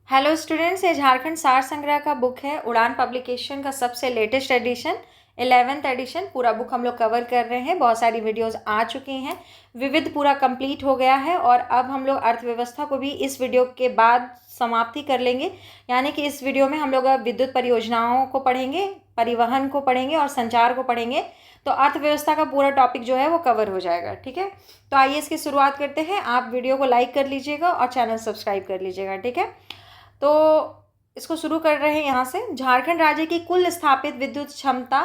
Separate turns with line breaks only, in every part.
Hello students, ये झारखंड सार संग्रह का बुक है। उड़ान पब्लिकेशन का सबसे लेटेस्ट एडिशन 11th एडिशन। पूरा बुक हम लोग कवर कर रहे हैं। बहुत सारी वीडियोस आ चुकी हैं। विविध पूरा कंप्लीट हो गया है और अब हम लोग अर्थव्यवस्था को भी इस वीडियो के बाद समाप्ति कर लेंगे। यानी कि इस वीडियो में हम लोग अब विद्युत परियोजनाओं को पढ़ेंगे, परिवहन को पढ़ेंगे और संचार को पढ़ेंगे। तो अर्थव्यवस्था का पूरा टॉपिक जो है वो कवर हो जाएगा। ठीक है, तो आइए इसकी शुरुआत करते हैं। आप वीडियो को लाइक कर लीजिएगा और चैनल सब्सक्राइब कर लीजिएगा। ठीक है, तो इसको शुरू कर रहे हैं यहाँ से। झारखंड राज्य की कुल स्थापित विद्युत क्षमता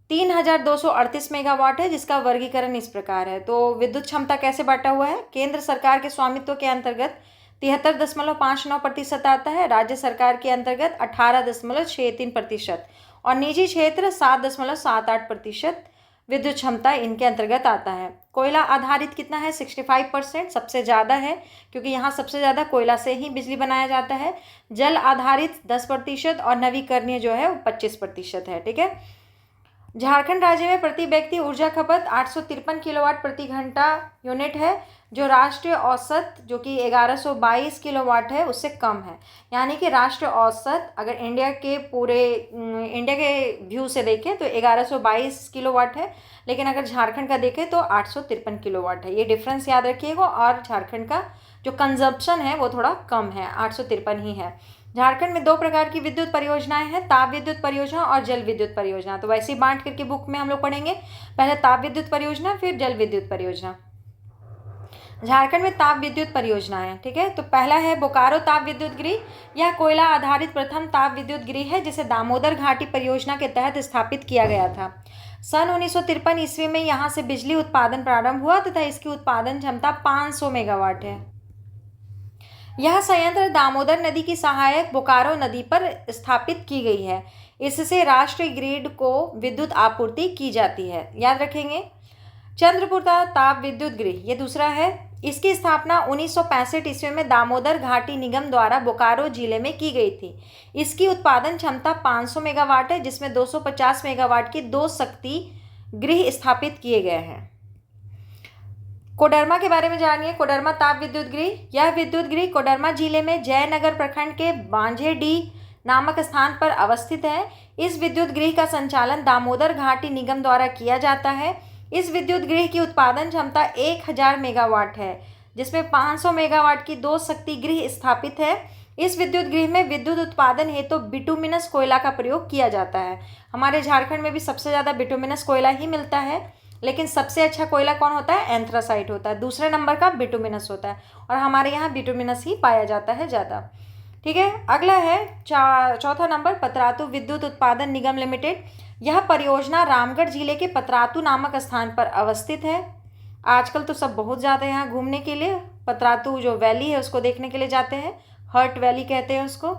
3238 मेगावाट है, जिसका वर्गीकरण इस प्रकार है। तो विद्युत क्षमता कैसे बांटा हुआ है? केंद्र सरकार के स्वामित्व के अंतर्गत 73.59% आता है, राज्य सरकार के अंतर्गत 18.63% और निजी क्षेत्र 7.78% विद्युत क्षमता इनके अंतर्गत आता है। कोयला आधारित कितना है? 65%, सबसे ज़्यादा है क्योंकि यहाँ सबसे ज़्यादा कोयला से ही बिजली बनाया जाता है। जल आधारित 10% और नवीकरणीय जो है वो 25% है। ठीक है, झारखंड राज्य में प्रति व्यक्ति ऊर्जा खपत 853 किलोवाट प्रति घंटा यूनिट है, जो राष्ट्रीय औसत जो कि 1122 किलोवाट है उससे कम है। यानी कि राष्ट्रीय औसत अगर इंडिया के व्यू से देखें तो 1122 किलोवाट है, लेकिन अगर झारखंड का देखें तो 853 किलोवाट है। ये डिफरेंस याद रखिएगा। और झारखंड का जो कंजप्शन है वो थोड़ा कम है, 853 ही है। झारखंड में दो प्रकार की विद्युत परियोजनाएं हैं, ताप विद्युत परियोजना और जल विद्युत परियोजना। तो वैसे ही बांट करके बुक में हम लोग पढ़ेंगे, पहले ताप विद्युत परियोजना फिर जल विद्युत परियोजना। झारखंड में ताप विद्युत परियोजना है। ठीक है, तो पहला है बोकारो ताप विद्युत गृह। यह कोयला आधारित प्रथम ताप विद्युत गृह है, जिसे दामोदर घाटी परियोजना के तहत स्थापित किया गया था। सन 1953 ईस्वी में यहाँ से बिजली उत्पादन प्रारंभ हुआ तथा इसकी उत्पादन क्षमता 500 मेगावाट है। यह संयंत्र दामोदर नदी की सहायक बोकारो नदी पर स्थापित की गई है। इससे राष्ट्रीय ग्रिड को विद्युत आपूर्ति की जाती है। याद रखेंगे। चंद्रपुर ताप विद्युत गृह ये दूसरा है। इसकी स्थापना 1965 ईस्वी में दामोदर घाटी निगम द्वारा बोकारो जिले में की गई थी। इसकी उत्पादन क्षमता 500 मेगावाट है, जिसमें 250 मेगावाट की 2 शक्ति गृह स्थापित किए गए हैं। कोडरमा के बारे में जानिए। कोडरमा ताप विद्युत गृह, यह विद्युत गृह कोडरमा जिले में जयनगर प्रखंड के बांझेडी नामक स्थान पर अवस्थित है। इस विद्युत गृह का संचालन दामोदर घाटी निगम द्वारा किया जाता है। इस विद्युत गृह की उत्पादन क्षमता 1000 मेगावाट है, जिसमें 500 मेगावाट की 2 शक्ति गृह स्थापित है। इस विद्युत गृह में विद्युत उत्पादन हेतु बिटुमिनस कोयला का प्रयोग किया जाता है। हमारे झारखंड में भी सबसे ज़्यादा बिटुमिनस कोयला ही मिलता है, लेकिन सबसे अच्छा कोयला कौन होता है? एंथ्रासाइट होता है। दूसरे नंबर का बिटुमिनस होता है और हमारे यहाँ बिटुमिनस ही पाया जाता है ज़्यादा। ठीक है, अगला है चौथा नंबर पतरातू विद्युत उत्पादन निगम लिमिटेड। यह परियोजना रामगढ़ जिले के पतरातू नामक स्थान पर अवस्थित है। आजकल तो सब बहुत ज़्यादा यहाँ घूमने के लिए पतरातू जो वैली है उसको देखने के लिए जाते हैं। हर्ट वैली कहते हैं उसको।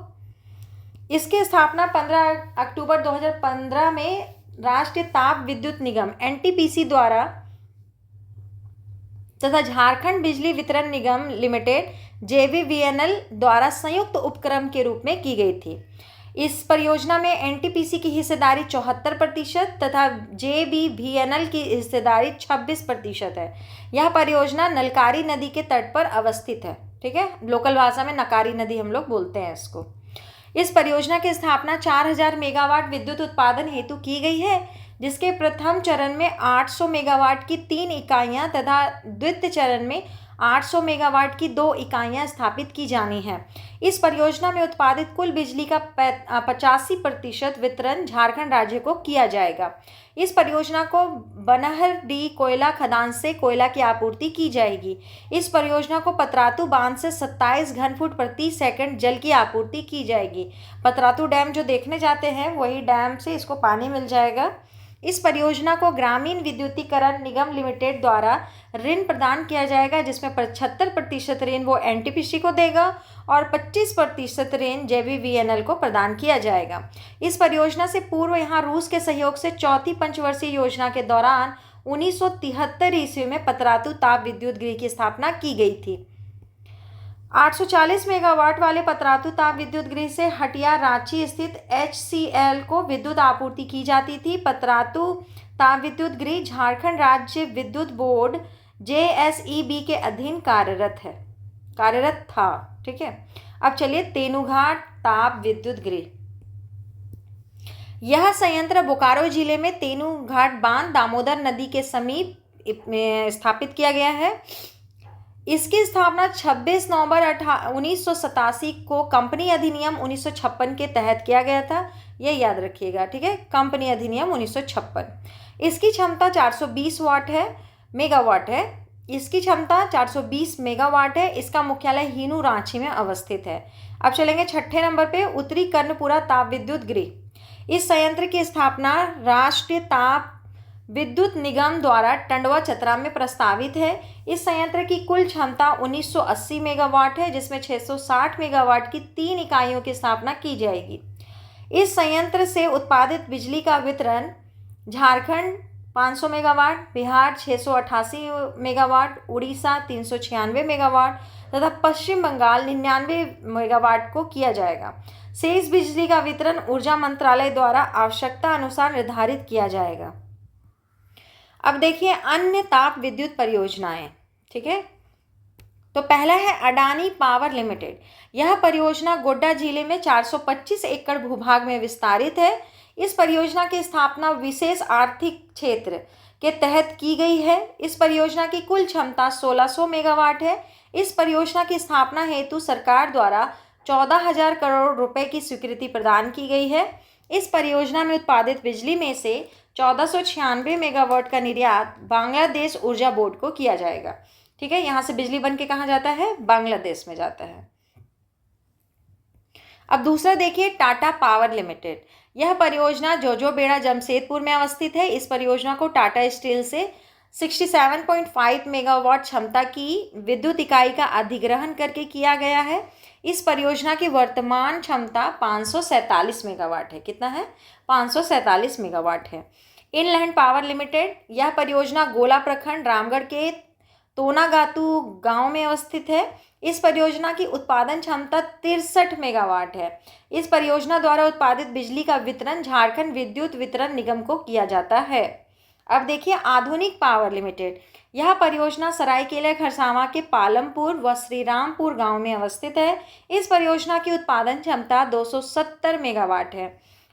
इसकी स्थापना 15 अक्टूबर 2015 में राष्ट्रीय ताप विद्युत निगम एनटीपीसी द्वारा तथा झारखंड बिजली वितरण निगम लिमिटेड जेवीवीएनएल द्वारा संयुक्त उपक्रम के रूप में की गई थी। इस परियोजना में एनटीपीसी की हिस्सेदारी 74% तथा जेवीवीएनएल की हिस्सेदारी 26% है। यह परियोजना नलकारी नदी के तट पर अवस्थित है। ठीक है, लोकल भाषा में नकारी नदी हम लोग बोलते हैं इसको। इस परियोजना की स्थापना 4000 मेगावाट विद्युत उत्पादन हेतु की गई है, जिसके प्रथम चरण में 800 मेगावाट की 3 इकाइयाँ तथा द्वितीय चरण में 800 मेगावाट की 2 इकाइयाँ स्थापित की जानी है। इस परियोजना में उत्पादित कुल बिजली का 85% वितरण झारखंड राज्य को किया जाएगा। इस परियोजना को बनहरडी कोयला खदान से कोयला की आपूर्ति की जाएगी। इस परियोजना को पतरातू बांध से 27 घन फुट प्रति सेकंड जल की आपूर्ति की जाएगी। पतरातू डैम जो देखने जाते हैं वही डैम से इसको पानी मिल जाएगा। इस परियोजना को ग्रामीण विद्युतीकरण निगम लिमिटेड द्वारा ऋण प्रदान किया जाएगा, जिसमें 75% ऋण वो एनटीपीसी को देगा और 25% ऋण जेवीवीएनएल को प्रदान किया जाएगा। इस परियोजना से पूर्व यहाँ रूस के सहयोग से चौथी पंचवर्षीय योजना के दौरान 1973 ईस्वी में पतरातू ताप विद्युत गृह की स्थापना की गई थी। 840 मेगावाट वाले पतरातू ताप विद्युत गृह से हटिया रांची स्थित एचसीएल को विद्युत आपूर्ति की जाती थी। पतरातू ताप विद्युत गृह झारखंड राज्य विद्युत बोर्ड जेएसईबी के अधीन कार्यरत था। ठीक है। अब चलिए तेनूघाट ताप विद्युत गृह। यह संयंत्र बोकारो जिले में तेनूघाट बांध दामोदर नदी के समीप स्थापित किया गया है। इसकी स्थापना 26 नवंबर 1987 को कंपनी अधिनियम 1956 के तहत किया गया था। यह याद रखिएगा, ठीक है, कंपनी अधिनियम 1956। इसकी क्षमता 420 मेगावाट है। इसकी क्षमता 420 मेगावाट है। इसका मुख्यालय हिनू रांची में अवस्थित है। अब चलेंगे छठे नंबर पे, उत्तरी कर्णपुरा ताप विद्युत गृह। इस संयंत्र की स्थापना राष्ट्रीय ताप विद्युत निगम द्वारा टंडवा चतरा में प्रस्तावित है। इस संयंत्र की कुल क्षमता 1980 मेगावाट है, जिसमें 660 मेगावाट की 3 इकाइयों की स्थापना की जाएगी। इस संयंत्र से उत्पादित बिजली का वितरण Jharkhand 500 megawatt, Bihar 688 megawatt, Orissa 396 megawatt तथा पश्चिम बंगाल 99 मेगावाट को किया जाएगा। शेष बिजली का वितरण ऊर्जा मंत्रालय द्वारा आवश्यकता अनुसार निर्धारित किया जाएगा। अब देखिए अन्य ताप विद्युत परियोजनाएं, ठीक है। तो पहला है अडानी पावर लिमिटेड। यह परियोजना गोड्डा जिले में 425 एकड़ भूभाग में विस्तारित है। इस परियोजना की स्थापना विशेष आर्थिक क्षेत्र के तहत की गई है। इस परियोजना की कुल क्षमता 1600 मेगावाट है। इस परियोजना की स्थापना हेतु सरकार द्वारा 14,000 करोड़ रुपए की स्वीकृति प्रदान की गई है। इस परियोजना में उत्पादित बिजली में से 1496 मेगावाट का निर्यात बांग्लादेश ऊर्जा बोर्ड को किया जाएगा, ठीक है। यहाँ से बिजली बन के कहाँ जाता है? बांग्लादेश में जाता है। अब दूसरा देखिए टाटा पावर लिमिटेड। यह परियोजना जोजोबेड़ा जमशेदपुर में अवस्थित है। इस परियोजना को टाटा स्टील से 67.5 मेगावाट क्षमता की विद्युत इकाई का अधिग्रहण करके किया गया है। इस परियोजना की वर्तमान क्षमता 547 मेगावाट है। कितना है? 547 मेगावाट है। Inland power limited. यह परियोजना गोला प्रखंड रामगढ़ के तोनागातू गांव में अवस्थित है। इस परियोजना की उत्पादन क्षमता 63 मेगावाट है। इस परियोजना द्वारा उत्पादित बिजली का वितरण झारखंड विद्युत वितरण निगम को किया जाता है। अब देखिए आधुनिक पावर लिमिटेड। यह परियोजना सरायकेला खरसावां के पालमपुर व श्रीरामपुर गांव में अवस्थित है। इस परियोजना की उत्पादन क्षमता 270 मेगावाट है।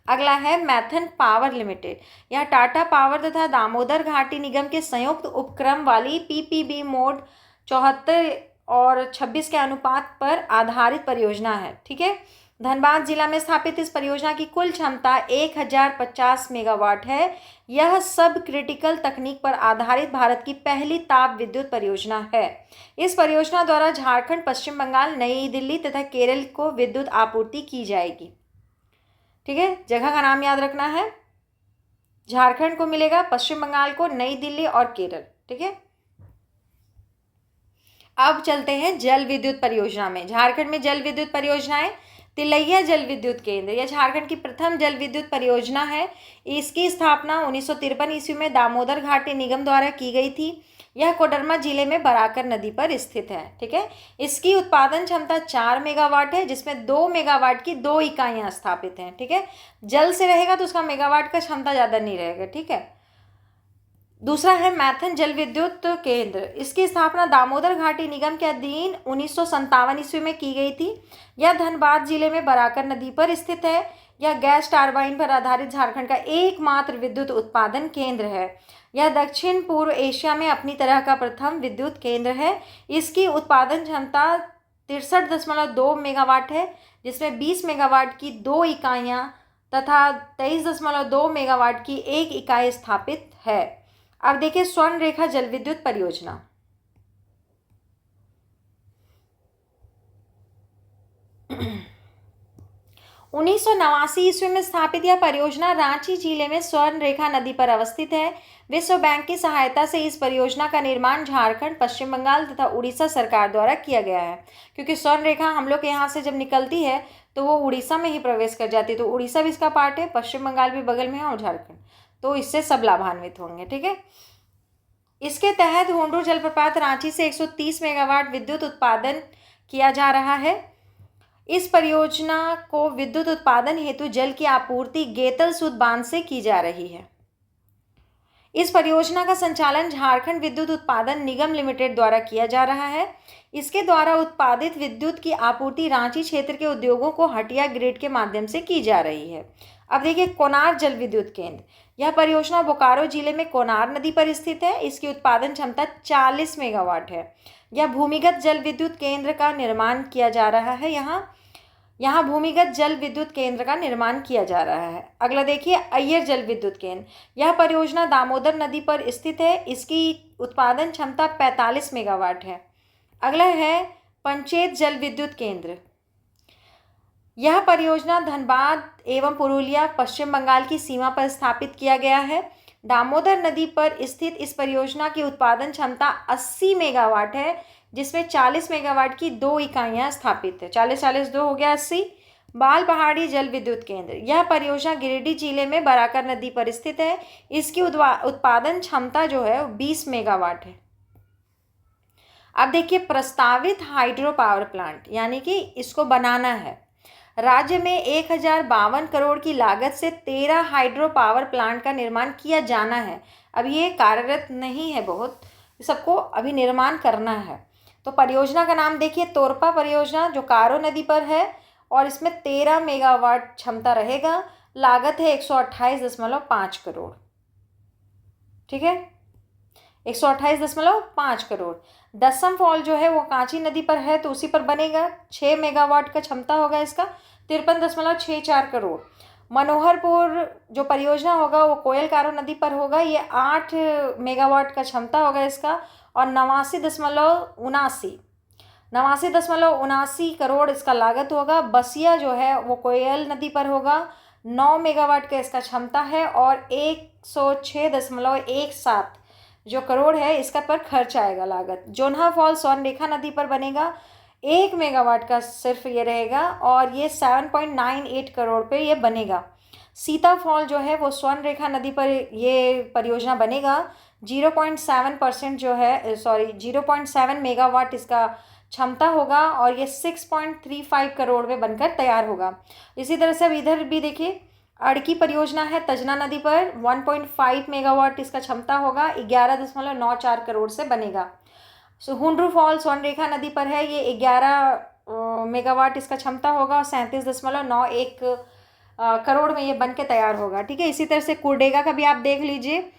अगला है मैथन पावर लिमिटेड। यह टाटा पावर तथा दामोदर घाटी निगम के संयुक्त उपक्रम वाली पीपीबी मोड 74 और 26 के अनुपात पर आधारित परियोजना है, ठीक है। धनबाद जिला में स्थापित इस परियोजना की कुल क्षमता 1050 मेगावाट है। यह सब क्रिटिकल तकनीक पर आधारित भारत की पहली ताप विद्युत परियोजना है। इस परियोजना द्वारा झारखंड, पश्चिम बंगाल, नई दिल्ली तथा केरल को विद्युत आपूर्ति की जाएगी, ठीक है। जगह का नाम याद रखना है। झारखंड को मिलेगा, पश्चिम बंगाल को, नई दिल्ली और केरल, ठीक है। अब चलते हैं जल विद्युत परियोजना में। झारखंड में जल विद्युत परियोजनाएं। तिलैया जल विद्युत केंद्र, यह झारखंड की प्रथम जल विद्युत परियोजना है। इसकी स्थापना 1953 ईस्वी में दामोदर घाटी निगम द्वारा की गई थी। यह कोडरमा जिले में बराकर नदी पर स्थित है, ठीक है। इसकी उत्पादन क्षमता 4 मेगावाट है, जिसमें 2 मेगावाट की 2 इकाइयां स्थापित हैं, ठीक है। जल से रहेगा तो उसका मेगावाट का क्षमता ज़्यादा नहीं रहेगा, ठीक है। दूसरा है मैथन जल विद्युत केंद्र। इसकी स्थापना दामोदर घाटी निगम के अधीन 1957 ईस्वी में की गई थी। यह धनबाद जिले में बराकर नदी पर स्थित है। यह गैस टरबाइन पर आधारित झारखंड का एकमात्र विद्युत उत्पादन केंद्र है। यह दक्षिण पूर्व एशिया में अपनी तरह का प्रथम विद्युत केंद्र है। इसकी उत्पादन क्षमता 63.2 मेगावाट है, जिसमें 20 मेगावाट की 2 इकाइयाँ तथा 23.2 मेगावाट की 1 इकाई स्थापित है। अब देखिए स्वर्ण रेखा जल विद्युत परियोजना। 1989 ईस्वी में स्थापित यह परियोजना रांची जिले में स्वर्ण रेखा नदी पर अवस्थित है। विश्व बैंक की सहायता से इस परियोजना का निर्माण झारखंड, पश्चिम बंगाल तथा उड़ीसा सरकार द्वारा किया गया है। क्योंकि स्वर्ण रेखा हम लोग के यहाँ से जब निकलती है तो वो उड़ीसा में ही प्रवेश कर जाती है, तो उड़ीसा भी इसका पार्ट है, पश्चिम बंगाल भी बगल में है और झारखंड, तो इससे सब लाभान्वित होंगे, ठीक है। इसके तहत हुंडरू जलप्रपात रांची से 130 मेगावाट विद्युत उत्पादन किया जा रहा है। इस परियोजना को विद्युत उत्पादन हेतु जल की आपूर्ति गेतल सूद बांध से की जा रही है। इस परियोजना का संचालन झारखंड विद्युत उत्पादन निगम लिमिटेड द्वारा किया जा रहा है। इसके द्वारा उत्पादित विद्युत की आपूर्ति रांची क्षेत्र के उद्योगों को हटिया ग्रिड के माध्यम से की जा रही है। अब देखिए कोनार जल विद्युत केंद्र। यह परियोजना बोकारो जिले में कोनार नदी पर स्थित है। इसकी उत्पादन क्षमता 40 मेगावाट है। यह भूमिगत जल विद्युत केंद्र का निर्माण किया जा रहा है। यहाँ भूमिगत जल विद्युत केंद्र का निर्माण किया जा रहा है। अगला देखिए अय्यर जल विद्युत केंद्र। यह परियोजना दामोदर नदी पर स्थित है। इसकी उत्पादन क्षमता 45 मेगावाट है। अगला है पंचेत जल विद्युत केंद्र। यह परियोजना धनबाद एवं पुरुलिया पश्चिम बंगाल की सीमा पर स्थापित किया गया है। दामोदर नदी पर स्थित इस परियोजना की उत्पादन क्षमता 80 मेगावाट है, जिसमें 40 मेगावाट की 2 इकाइयाँ स्थापित है। 40 2 हो गया 80। बाल पहाड़ी जल विद्युत केंद्र। यह परियोजना गिरिडीह जिले में बराकर नदी पर स्थित है। इसकी उत्पादन क्षमता जो है 20 मेगावाट है। अब देखिए प्रस्तावित हाइड्रो पावर प्लांट, यानी कि इसको बनाना है। राज्य में 1052 करोड़ की लागत से 13 हाइड्रो पावर प्लांट का निर्माण किया जाना है। अब ये कार्यरत नहीं है, बहुत सबको अभी निर्माण करना है। तो परियोजना का नाम देखिए तोरपा परियोजना, जो कारो नदी पर है और इसमें 13 मेगावाट क्षमता रहेगा। लागत है 128.5 करोड़। ठीक है, 128.5 करोड़। दसम फॉल जो है वो कांची नदी पर है, तो उसी पर बनेगा। 6 मेगावाट का क्षमता होगा इसका, 53.64 करोड़। मनोहरपुर जो परियोजना होगा वो कोयल कारो नदी पर होगा। ये 8 मेगावाट का क्षमता होगा इसका और 89.79 करोड़ इसका लागत होगा। बसिया जो है वो कोयल नदी पर होगा। 9 मेगावाट का इसका क्षमता है और 106.17 जो करोड़ है इसका पर खर्च आएगा लागत। जोन्हा फॉल स्वर्णरेखा नदी पर बनेगा। 1 मेगावाट का सिर्फ ये रहेगा और ये 7.98 करोड़ पे ये बनेगा। सीता फॉल जो है वो स्वर्णरेखा नदी पर ये परियोजना बनेगा। 0.7% जो है 0.7 मेगावाट इसका क्षमता होगा और ये 6.35 करोड़ में बनकर तैयार होगा। इसी तरह से अब इधर भी देखिए अड़की परियोजना है तजना नदी पर। 1.5 मेगावाट इसका क्षमता होगा। 11.94 करोड़ से बनेगा। हुंड्रू फॉल स्वर्णरेखा नदी पर है। ये 11 मेगावाट इसका क्षमता होगा और 37.91 करोड़ में ये बन के तैयार होगा। ठीक है, इसी तरह से कुरडेगा का भी आप देख लीजिए।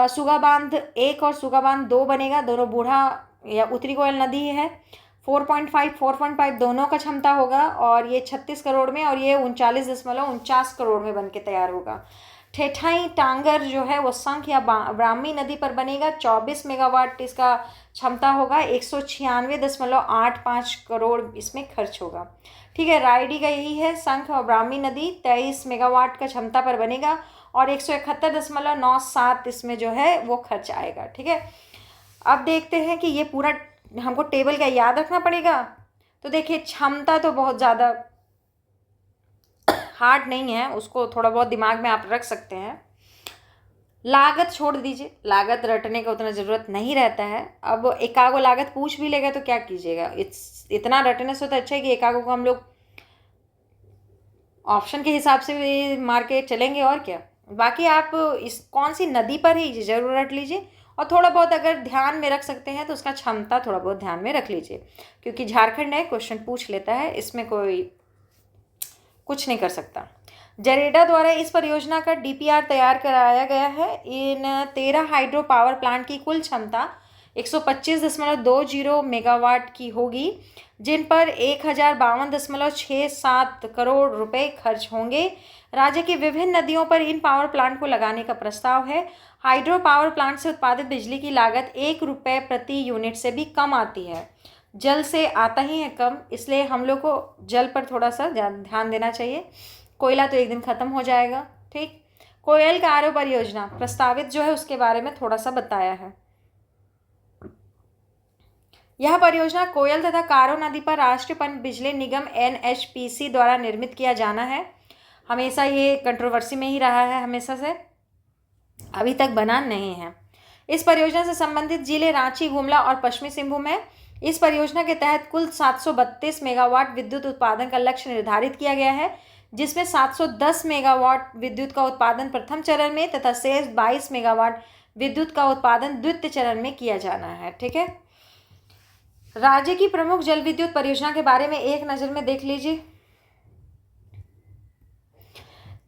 सुगा बांध 1 और सुगा बांध 2 बनेगा। दोनों बूढ़ा या उत्तरी कोयल नदी है। 4.5 दोनों का क्षमता होगा और ये 36 करोड़ में और ये 39.49 करोड़ में बन के तैयार होगा। ठेठाई टांगर जो है वो संख या ब्राह्मी नदी पर बनेगा। 24 मेगावाट इसका क्षमता होगा। 196.85 करोड़ इसमें खर्च होगा। ठीक है, रायडी का यही है संख और ब्राह्मी नदी। 23 मेगावाट का क्षमता पर बनेगा और 171.97 इसमें जो है वो खर्च आएगा। ठीक है, अब देखते हैं कि ये पूरा हमको टेबल का याद रखना पड़ेगा। तो देखिए क्षमता तो बहुत ज़्यादा हार्ड नहीं है, उसको थोड़ा बहुत दिमाग में आप रख सकते हैं। लागत छोड़ दीजिए, लागत रटने का उतना ज़रूरत नहीं रहता है। अब एकागो लागत पूछ भी लेगा तो क्या कीजिएगा, इतना रटने से तो अच्छा है कि एकागो को हम लोग ऑप्शन के हिसाब से भी मार के चलेंगे और क्या। बाकी आप इस कौन सी नदी पर है ज़रूर रट लीजिए और थोड़ा बहुत अगर ध्यान में रख सकते हैं तो उसका क्षमता थोड़ा बहुत ध्यान में रख लीजिए, क्योंकि झारखंड है क्वेश्चन पूछ लेता है, इसमें कोई कुछ नहीं कर सकता। जरेडा द्वारा इस परियोजना का डीपीआर तैयार कराया गया है। इन 13 हाइड्रो पावर प्लांट की कुल क्षमता 125.20 मेगावाट की होगी, जिन पर 1052.67 करोड़ रुपए खर्च होंगे। राज्य की विभिन्न नदियों पर इन पावर प्लांट को लगाने का प्रस्ताव है। हाइड्रो पावर प्लांट से उत्पादित बिजली की लागत 1 रुपये प्रति यूनिट से भी कम आती है। जल से आता ही है कम, इसलिए हम लोग को जल पर थोड़ा सा ध्यान देना चाहिए। कोयला तो एक दिन ख़त्म हो जाएगा। ठीक, कोयल कारो परियोजना प्रस्तावित जो है उसके बारे में थोड़ा सा बताया है। यह परियोजना कोयल तथा कारो नदी पर राष्ट्रीय पन बिजली निगम NHPC द्वारा निर्मित किया जाना है। हमेशा ये कंट्रोवर्सी में ही रहा है, हमेशा से, अभी तक बना नहीं है। इस परियोजना से संबंधित जिले रांची, गुमला और पश्चिमी सिंहभूम है। इस परियोजना के तहत कुल 732 मेगावाट विद्युत उत्पादन का लक्ष्य निर्धारित किया गया है, जिसमें 710 मेगावाट विद्युत का उत्पादन प्रथम चरण में तथा शेष 22 मेगावाट विद्युत का उत्पादन द्वितीय चरण में किया जाना है। ठीक है, राज्य की प्रमुख जल विद्युत परियोजना के बारे में एक नज़र में देख लीजिए।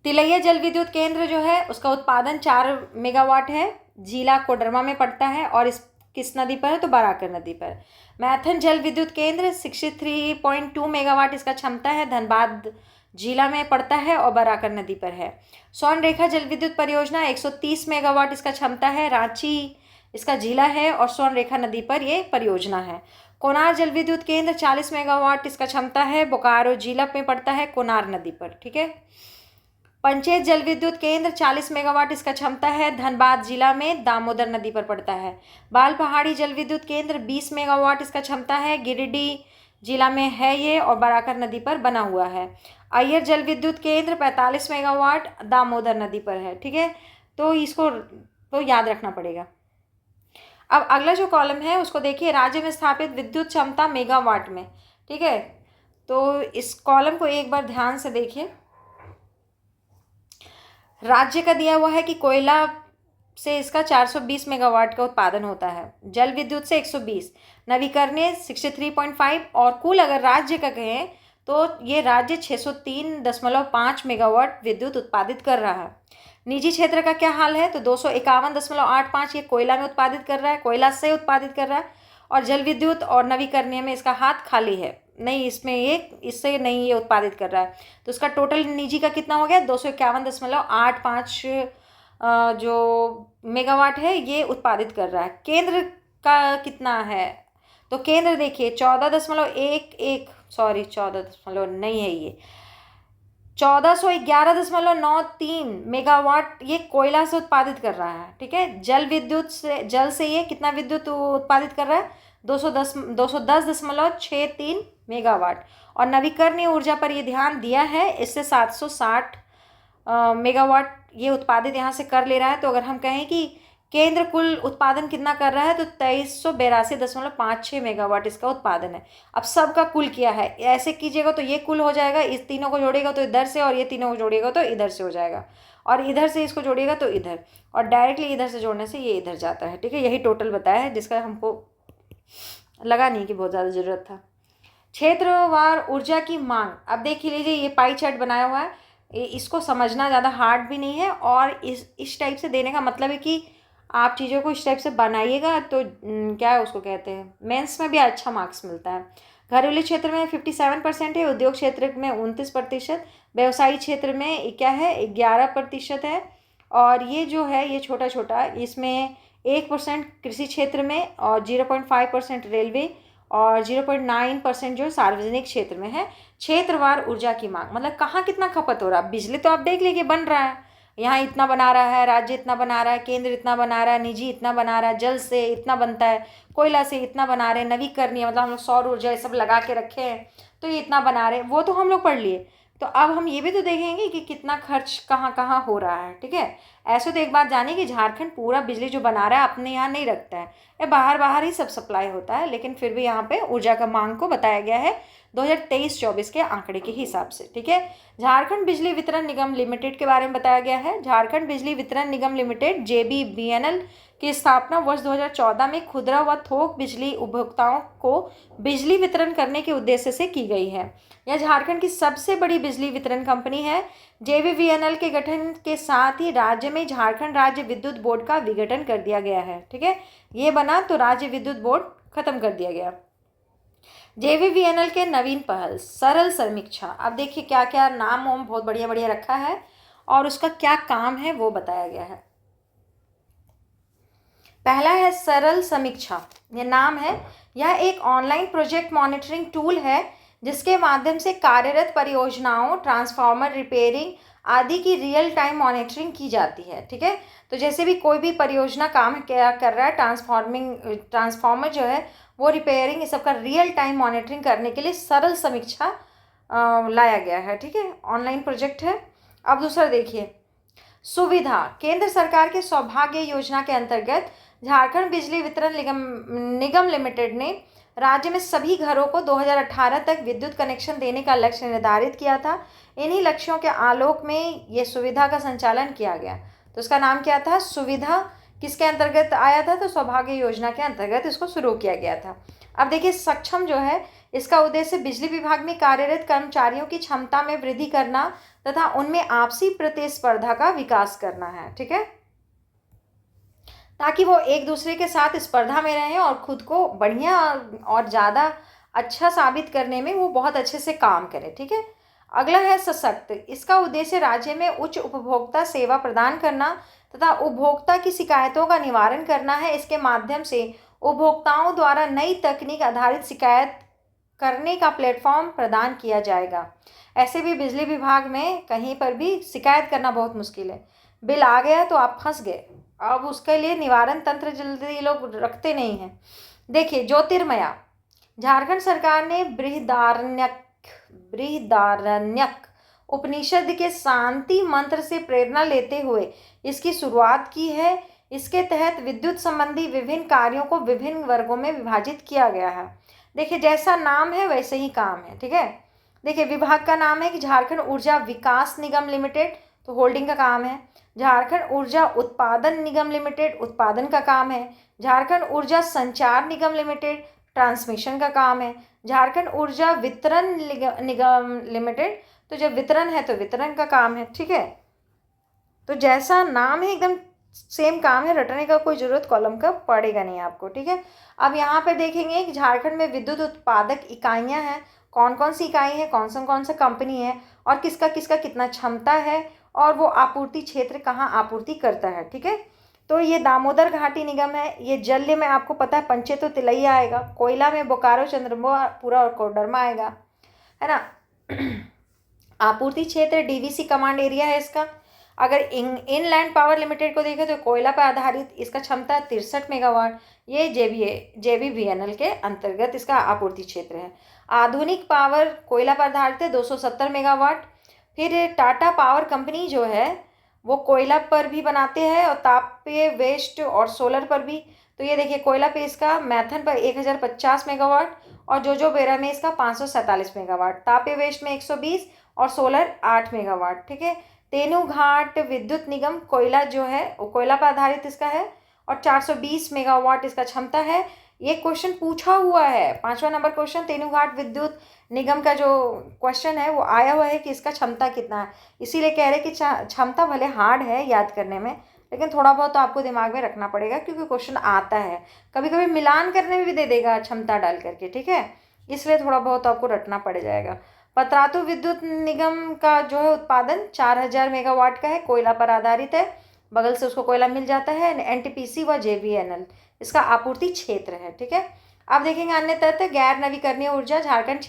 तिलैया जल विद्युत केंद्र जो है उसका उत्पादन 4 मेगावाट है, जिला कोडरमा में पड़ता है और इस किस नदी पर है तो बराकर नदी पर। मैथन जल विद्युत केंद्र 63.2 मेगावाट इसका क्षमता है, धनबाद जिला में पड़ता है और बराकर नदी पर है। स्वर्णरेखा जल विद्युत परियोजना 130 मेगावाट इसका क्षमता है, रांची इसका जिला है और स्वर्णरेखा नदी पर ये परियोजना है। कोनार जल विद्युत केंद्र 40 मेगावाट इसका क्षमता है, बोकारो जिला में पड़ता है, कोनार नदी पर। ठीक है, पंचेत जल विद्युत केंद्र 40 मेगावाट इसका क्षमता है, धनबाद जिला में दामोदर नदी पर पड़ता है। बाल पहाड़ी जल विद्युत केंद्र 20 मेगावाट इसका क्षमता है, गिरिडीह जिला में है ये और बराकर नदी पर बना हुआ है। अय्यर जल विद्युत केंद्र 45 मेगावाट दामोदर नदी पर है। ठीक है, तो इसको तो याद रखना पड़ेगा। अब अगला जो कॉलम है उसको देखिए, राज्य में स्थापित विद्युत क्षमता मेगावाट में। ठीक है, तो इस कॉलम को एक बार ध्यान से देखिए। राज्य का दिया हुआ है कि कोयला से इसका 420 मेगावाट का उत्पादन होता है, जल विद्युत से 120, नवीकरणीय 63.5 और कुल अगर राज्य का कहें तो ये राज्य 603.5 मेगावाट विद्युत उत्पादित कर रहा है। निजी क्षेत्र का क्या हाल है तो 251.85 ये कोयला में उत्पादित कर रहा है, कोयला से उत्पादित कर रहा है, और जल विद्युत और नवीकरणीय में इसका हाथ खाली है, नहीं इसमें ये इससे नहीं ये उत्पादित कर रहा है। तो इसका टोटल निजी का कितना हो गया 251.85 जो मेगावाट है ये उत्पादित कर रहा है। केंद्र का कितना है तो केंद्र देखिए 14.11 नहीं है ये 1411.93 मेगावाट ये कोयला से उत्पादित कर रहा है। ठीक है, जल से ये कितना विद्युत उत्पादित कर रहा है 210.63 मेगावाट, और नवीकरणीय ऊर्जा पर ये ध्यान दिया है, इससे 760 मेगावाट ये उत्पादित यहाँ से कर ले रहा है। तो अगर हम कहें कि केंद्र कुल उत्पादन कितना कर रहा है तो 2382.56 मेगावाट इसका उत्पादन है। अब सबका कुल किया है, ऐसे कीजिएगा तो ये कुल हो जाएगा, इस तीनों को जोड़ेगा तो इधर से, और ये तीनों को जोड़ेगा तो इधर से हो जाएगा, और इधर से इसको जोड़ेगा तो इधर, और डायरेक्टली इधर से जोड़ने से ये इधर जाता है। ठीक है, यही टोटल बताया है, जिसका हमको लगा नहीं कि बहुत ज़्यादा ज़रूरत था। क्षेत्रवार ऊर्जा की मांग, अब देख लीजिए ये पाई चार्ट बनाया हुआ है, इसको समझना ज़्यादा हार्ड भी नहीं है, और इस टाइप से देने का मतलब है कि आप चीज़ों को इस टाइप से बनाइएगा तो क्या है उसको कहते हैं मेंस में भी अच्छा मार्क्स मिलता है। घरेलू क्षेत्र में 57% है, उद्योग क्षेत्र में 29%, व्यवसायिक क्षेत्र में क्या है 11% है, और ये जो है ये छोटा छोटा इसमें 1% कृषि क्षेत्र में और 0.5% रेलवे और 0.9% जो सार्वजनिक क्षेत्र में है। क्षेत्रवार ऊर्जा की मांग मतलब कहाँ कितना खपत हो रहा है। बिजली तो आप देख लीजिए बन रहा है, यहाँ इतना बना रहा है, राज्य इतना बना रहा है, केंद्र इतना बना रहा है, निजी इतना बना रहा है, जल से इतना बनता है, कोयला से इतना बना रहे हैं, नवीकरणीय मतलब हम लोग सौर ऊर्जा ये सब लगा के रखे हैं तो ये इतना बना रहे हैं, वो तो हम लोग पढ़ लिए। तो अब हम ये भी तो देखेंगे कि कितना खर्च कहाँ कहाँ हो रहा है। ठीक है, ऐसे तो एक बात जानिए कि झारखंड पूरा बिजली जो बना रहा है अपने यहाँ नहीं रखता है, ये बाहर बाहर ही सब सप्लाई होता है, लेकिन फिर भी यहाँ पे ऊर्जा का मांग को बताया गया है 2023-24 के आंकड़े के हिसाब से। ठीक है, झारखंड बिजली वितरण निगम लिमिटेड के बारे में बताया गया है। झारखंड बिजली वितरण निगम लिमिटेड JBVNL की स्थापना वर्ष 2014 में खुदरा व थोक बिजली उपभोक्ताओं को बिजली वितरण करने के उद्देश्य से की गई है। यह झारखंड की सबसे बड़ी बिजली वितरण कंपनी है। JBVNL के गठन के साथ ही राज्य में झारखंड राज्य विद्युत बोर्ड का विघटन कर दिया गया है। ठीक है, ये बना तो राज्य विद्युत बोर्ड खत्म कर दिया गया। JBVNL के नवीन पहल सरल समीक्षा, अब देखिए क्या क्या नाम वाम बहुत बढ़िया बढ़िया रखा है और उसका क्या काम है वो बताया गया है। पहला है सरल समीक्षा, ये नाम है। यह एक ऑनलाइन प्रोजेक्ट मॉनिटरिंग टूल है जिसके माध्यम से कार्यरत परियोजनाओं, ट्रांसफार्मर रिपेयरिंग आदि की रियल टाइम मॉनिटरिंग की जाती है। ठीक है, तो जैसे भी कोई भी परियोजना काम क्या कर रहा है, ट्रांसफार्मर जो है वो रिपेयरिंग इस सब का रियल टाइम मॉनिटरिंग करने के लिए सरल समीक्षा लाया गया है। ठीक है, ऑनलाइन प्रोजेक्ट है। अब दूसरा देखिए सुविधा, केंद्र सरकार के सौभाग्य योजना के अंतर्गत झारखंड बिजली वितरण निगम लिमिटेड ने राज्य में सभी घरों को 2018 तक विद्युत कनेक्शन देने का लक्ष्य निर्धारित किया था। इन्हीं लक्ष्यों के आलोक में ये सुविधा का संचालन किया गया। तो इसका नाम क्या था, सुविधा किसके अंतर्गत आया था? तो सौभाग्य योजना के अंतर्गत इसको शुरू किया गया था। अब देखिए सक्षम जो है, इसका उद्देश्य बिजली विभाग में कार्यरत कर्मचारियों की क्षमता में वृद्धि करना तथा उनमें आपसी प्रतिस्पर्धा का विकास करना है। ठीक है, ताकि वो एक दूसरे के साथ स्पर्धा में रहें और खुद को बढ़िया और ज़्यादा अच्छा साबित करने में वो बहुत अच्छे से काम करें। ठीक है, अगला है सशक्त। इसका उद्देश्य राज्य में उच्च उपभोक्ता सेवा प्रदान करना तथा उपभोक्ता की शिकायतों का निवारण करना है। इसके माध्यम से उपभोक्ताओं द्वारा नई तकनीक आधारित शिकायत करने का प्लेटफॉर्म प्रदान किया जाएगा। ऐसे भी बिजली विभाग में कहीं पर भी शिकायत करना बहुत मुश्किल है। बिल आ गया तो आप फंस गए, अब उसके लिए निवारण तंत्र जल्दी लोग रखते नहीं हैं। देखिए ज्योतिर्मया, झारखंड सरकार ने बृहदारण्यक उपनिषद के शांति मंत्र से प्रेरणा लेते हुए इसकी शुरुआत की है। इसके तहत विद्युत संबंधी विभिन्न कार्यों को विभिन्न वर्गों में विभाजित किया गया है। देखिए जैसा नाम है वैसे ही काम है। ठीक है, देखिए विभाग का नाम है कि झारखंड ऊर्जा विकास निगम लिमिटेड, तो होल्डिंग का काम है। झारखंड ऊर्जा उत्पादन निगम लिमिटेड, उत्पादन का काम है। झारखंड ऊर्जा संचार निगम लिमिटेड, ट्रांसमिशन का काम है। झारखंड ऊर्जा वितरण निगम लिमिटेड, तो जब वितरण है तो वितरण का काम है। ठीक है, तो जैसा नाम है एकदम सेम काम है, रटने का कोई ज़रूरत कॉलम का पड़ेगा नहीं आपको। ठीक है, अब यहाँ पे देखेंगे कि झारखंड में विद्युत उत्पादक इकाइयाँ हैं, कौन कौन सी इकाई है, कौन सा कंपनी है और किसका किसका कितना क्षमता है और वो आपूर्ति क्षेत्र कहाँ आपूर्ति करता है। ठीक है, तो ये दामोदर घाटी निगम है। ये जल्य में आपको पता है पंचे तो तिलैया आएगा, कोयला में बोकारो चंद्रपुरा और कोडरमा आएगा, है ना। आपूर्ति क्षेत्र डीवीसी कमांड एरिया है इसका। अगर इनलैंड पावर लिमिटेड को देखें तो कोयला पर आधारित इसका क्षमता 63 मेगावाट, ये जेबीवीएनएल के अंतर्गत इसका आपूर्ति क्षेत्र है। आधुनिक पावर कोयला पर आधारित है 270 मेगावाट। फिर टाटा पावर कंपनी जो है वो कोयला पर भी बनाते हैं और तापीय वेस्ट और सोलर पर भी। तो ये देखिए कोयला पे इसका मैथन पर 1050 मेगावाट और जोजोबेरा में इसका 547 मेगावाट, तापीय वेस्ट में 120 और सोलर 8 मेगावाट। ठीक है, तेनूघाट विद्युत निगम कोयला जो है वो कोयला पर आधारित इसका है और 420 मेगावाट इसका क्षमता है। ये क्वेश्चन पूछा हुआ है, 5वां नंबर क्वेश्चन तेनूघाट विद्युत निगम का जो क्वेश्चन है वो आया हुआ है कि इसका क्षमता कितना है। इसीलिए कह रहे कि क्षमता भले हार्ड है याद करने में, लेकिन थोड़ा बहुत तो आपको दिमाग में रखना पड़ेगा क्योंकि क्वेश्चन आता है, कभी कभी मिलान करने में भी दे देगा क्षमता डाल करके। ठीक है, इसलिए थोड़ा बहुत आपको रटना पड़ जाएगा। पतरातू विद्युत निगम का जो है उत्पादन 4000 मेगावाट का है, कोयला पर आधारित है, बगल से उसको कोयला मिल जाता है। एनटीपीसी व जेवीएनएल इसका आपूर्ति क्षेत्र है। ठीक है, अब देखेंगे अन्य तथ्य। गैर नवीकरणीय ऊर्जा झारखंड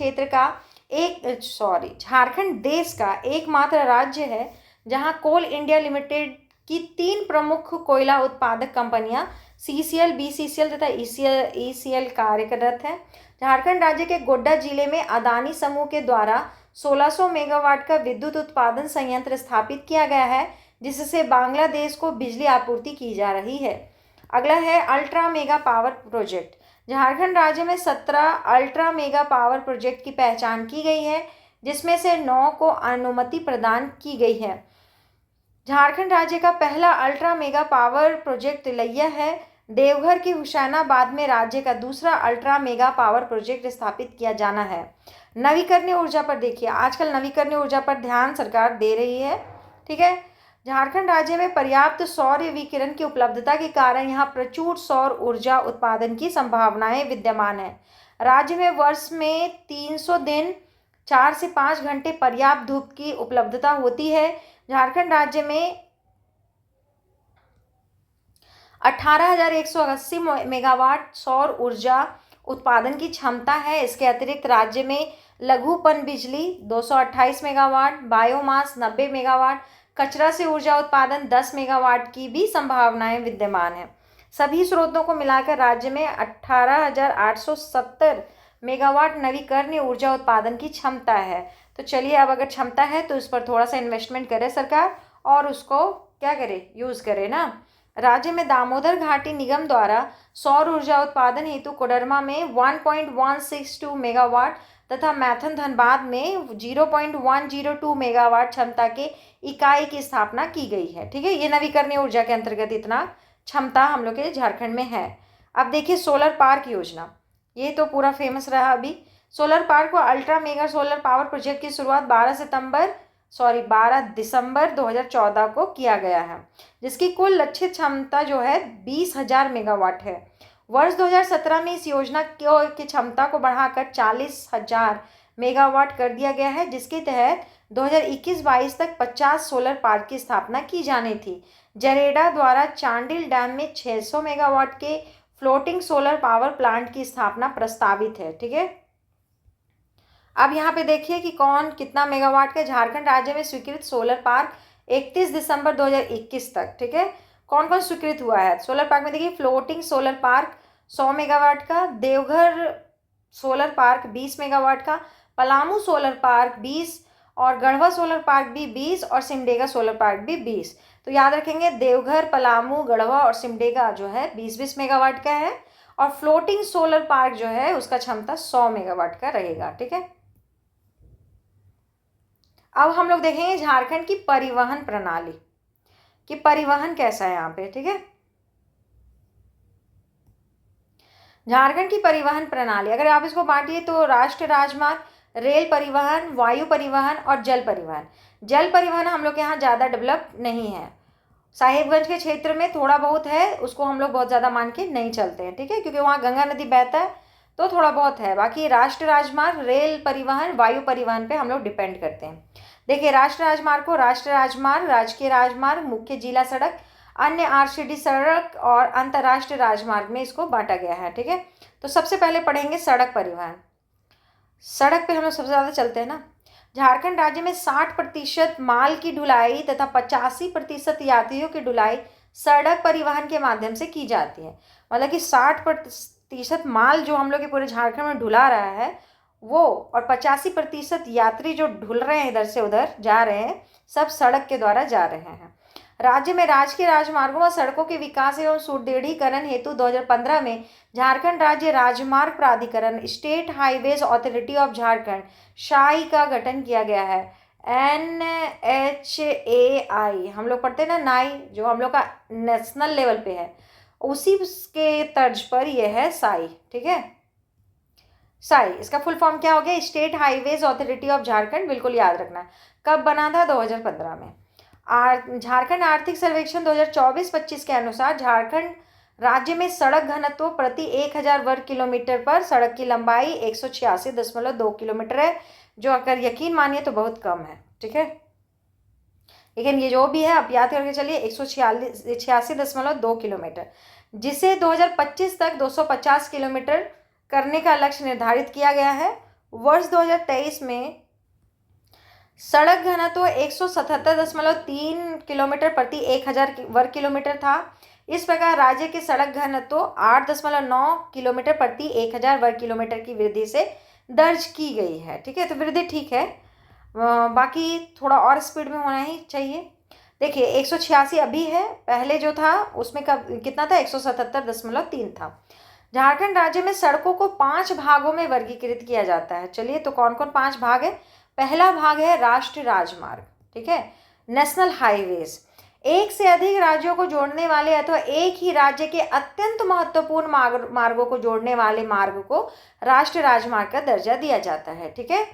झारखंड देश का एकमात्र राज्य है जहां कोल इंडिया लिमिटेड की 3 प्रमुख कोयला उत्पादक कंपनियां सीसीएल, बीसीसीएल तथा ईसीएल कार्यरत हैं। झारखंड राज्य के गोड्डा जिले में अदानी समूह के द्वारा 1600 मेगावाट का विद्युत उत्पादन संयंत्र स्थापित किया गया है, जिससे बांग्लादेश को बिजली आपूर्ति की जा रही है। अगला है ultra mega power project. Jharkhand राज्य में 17 अल्ट्रा मेगा पावर प्रोजेक्ट की पहचान की गई है, जिसमें से 9 को अनुमति प्रदान की गई है। झारखंड राज्य का पहला ultra mega power project Tilaiya है। देवघर के हुसैनाबाद में राज्य का दूसरा अल्ट्रा मेगा पावर प्रोजेक्ट स्थापित किया जाना है। नवीकरणीय ऊर्जा पर देखिए, आजकल नवीकरणीय ऊर्जा पर ध्यान सरकार दे रही है। ठीक है, झारखंड राज्य में पर्याप्त सौर विकिरण की उपलब्धता के कारण यहाँ प्रचुर सौर ऊर्जा उत्पादन की संभावनाएं विद्यमान है। राज्य में वर्ष में 300 दिन 4 से 5 घंटे पर्याप्त धूप की उपलब्धता होती है। झारखंड राज्य में 18,180 मेगावाट सौर ऊर्जा उत्पादन की क्षमता है। इसके अतिरिक्त राज्य में लघु पन बिजली 228 मेगावाट, बायोमास 90 मेगावाट, कचरा से ऊर्जा उत्पादन 10 मेगावाट की भी संभावनाएं विद्यमान है। सभी स्रोतों को मिलाकर राज्य में 18,870 मेगावाट नवीकरणीय ऊर्जा उत्पादन की क्षमता है। तो चलिए अब अगर क्षमता है तो इस पर थोड़ा सा इन्वेस्टमेंट करे सरकार और उसको क्या करे, यूज़ करे ना। राज्य में दामोदर घाटी निगम द्वारा सौर ऊर्जा उत्पादन हेतु कोडरमा में 1.162 मेगावाट तथा मैथन धनबाद में 0.102 मेगावाट क्षमता के इकाई की स्थापना की गई है। ठीक है, ये नवीकरणीय ऊर्जा के अंतर्गत इतना क्षमता हम लोग के झारखंड में है। अब देखिए सोलर पार्क योजना, ये तो पूरा फेमस रहा। अभी सोलर पार्क को ultra mega solar power project की शुरुआत 12 दिसंबर 2014 को किया गया है, जिसकी कुल लक्षित क्षमता जो है 20,000 मेगावाट है। वर्ष 2017 में इस योजना की क्षमता को बढ़ाकर 40,000 मेगावाट कर दिया गया है, जिसके तहत 2021-22 तक 50 सोलर पार्क की स्थापना की जानी थी। जरेडा द्वारा चांडिल डैम में 600 मेगावाट के फ्लोटिंग सोलर पावर प्लांट की स्थापना प्रस्तावित है। ठीक है, अब यहाँ पे देखिए कि कौन कितना मेगावाट का झारखंड राज्य में स्वीकृत सोलर पार्क 31 दिसंबर 2021 तक। ठीक है, कौन कौन स्वीकृत हुआ है सोलर पार्क में? देखिए फ्लोटिंग सोलर पार्क 100 मेगावाट का, देवघर सोलर पार्क 20 मेगावाट का, पलामू सोलर पार्क 20 और गढ़वा सोलर पार्क भी 20 और सिमडेगा सोलर पार्क भी 20। तो याद रखेंगे देवघर, पलामू, गढ़वा और सिमडेगा जो है 20-20 मेगावाट का है, और फ्लोटिंग सोलर पार्क जो है उसका क्षमता 100 मेगावाट का रहेगा। ठीक है, अब हम लोग देखेंगे झारखंड की परिवहन प्रणाली कि परिवहन कैसा है यहाँ पे। ठीक है, झारखंड की परिवहन प्रणाली अगर आप इसको बांटिए तो राष्ट्रीय राजमार्ग, रेल परिवहन, वायु परिवहन और जल परिवहन। जल परिवहन हम लोग के यहाँ ज़्यादा डेवलप नहीं है, साहिबगंज के क्षेत्र में थोड़ा बहुत है, उसको हम लोग बहुत ज़्यादा मान के नहीं चलते हैं। ठीक है, क्योंकि वहाँ गंगा नदी बहता है तो थोड़ा बहुत है। बाकी राष्ट्रीय राजमार्ग, रेल परिवहन, वायु परिवहन पे हम लोग डिपेंड करते हैं। देखिए राष्ट्रीय राजमार्ग को राष्ट्रीय राजमार्ग, राजकीय राजमार्ग, मुख्य जिला सड़क, अन्य आरसीडी सड़क और अंतर्राष्ट्रीय राजमार्ग में इसको बांटा गया है। ठीक है, तो सबसे पहले पढ़ेंगे सड़क परिवहन। सड़क पे हम लोग सबसे ज़्यादा चलते हैं ना। झारखंड राज्य में 60% माल की ढुलाई तथा 85% यात्रियों की ढुलाई सड़क परिवहन के माध्यम से की जाती है। मतलब कि 60% माल जो हम लोग के पूरे झारखंड में ढुला रहा है वो, और 85% यात्री जो ढुल रहे हैं, इधर से उधर जा रहे हैं, सब सड़क के द्वारा जा रहे हैं। राज्य में राजकीय राजमार्गों व सड़कों के विकास एवं सुदृढ़ीकरण हेतु 2015 में झारखंड राज्य राजमार्ग प्राधिकरण, state highways authority of Jharkhand, शाई का गठन किया गया है। NHAI हम लोग पढ़ते हैं ना, नाई, जो हम लोग का नेशनल लेवल पे है, उसी के तर्ज पर यह है साई। ठीक है, साई इसका फुल फॉर्म क्या हो गया? State highways authority of Jharkhand. बिल्कुल याद रखना। कब बना था? 2015 में। झारखंड आर्थिक सर्वेक्षण 2024-25 के अनुसार झारखंड राज्य में सड़क घनत्व प्रति 1000 वर्ग किलोमीटर पर सड़क की लंबाई 186.2 किलोमीटर है, जो अगर यकीन मानिए तो बहुत कम है। ठीक है, लेकिन ये जो भी है आप याद करके चलिए 186.2 किलोमीटर, जिसे 2025 तक 250 किलोमीटर करने का लक्ष्य निर्धारित किया गया है। वर्ष 2023 में सड़क घनत्व 177.3 किलोमीटर प्रति 1000 वर्ग किलोमीटर था। इस प्रकार राज्य के सड़क घनत्व 8.9 किलोमीटर प्रति 1000 वर्ग किलोमीटर की वृद्धि से दर्ज की गई है। ठीक है, तो वृद्धि ठीक है, बाकी थोड़ा और स्पीड में होना ही चाहिए। देखिए 186 अभी है, पहले जो था उसमें कितना था? 177.3 था। झारखंड राज्य में सड़कों को 5 भागों में वर्गीकृत किया जाता है। चलिए, तो कौन कौन 5 भाग है? पहला भाग है राष्ट्रीय राजमार्ग। ठीक है, नेशनल हाईवेज, एक से अधिक राज्यों को जोड़ने वाले अथवा एक ही राज्य के अत्यंत महत्वपूर्ण मार्गों को जोड़ने वाले मार्ग को राष्ट्रीय राजमार्ग का दर्जा दिया जाता है। ठीक है,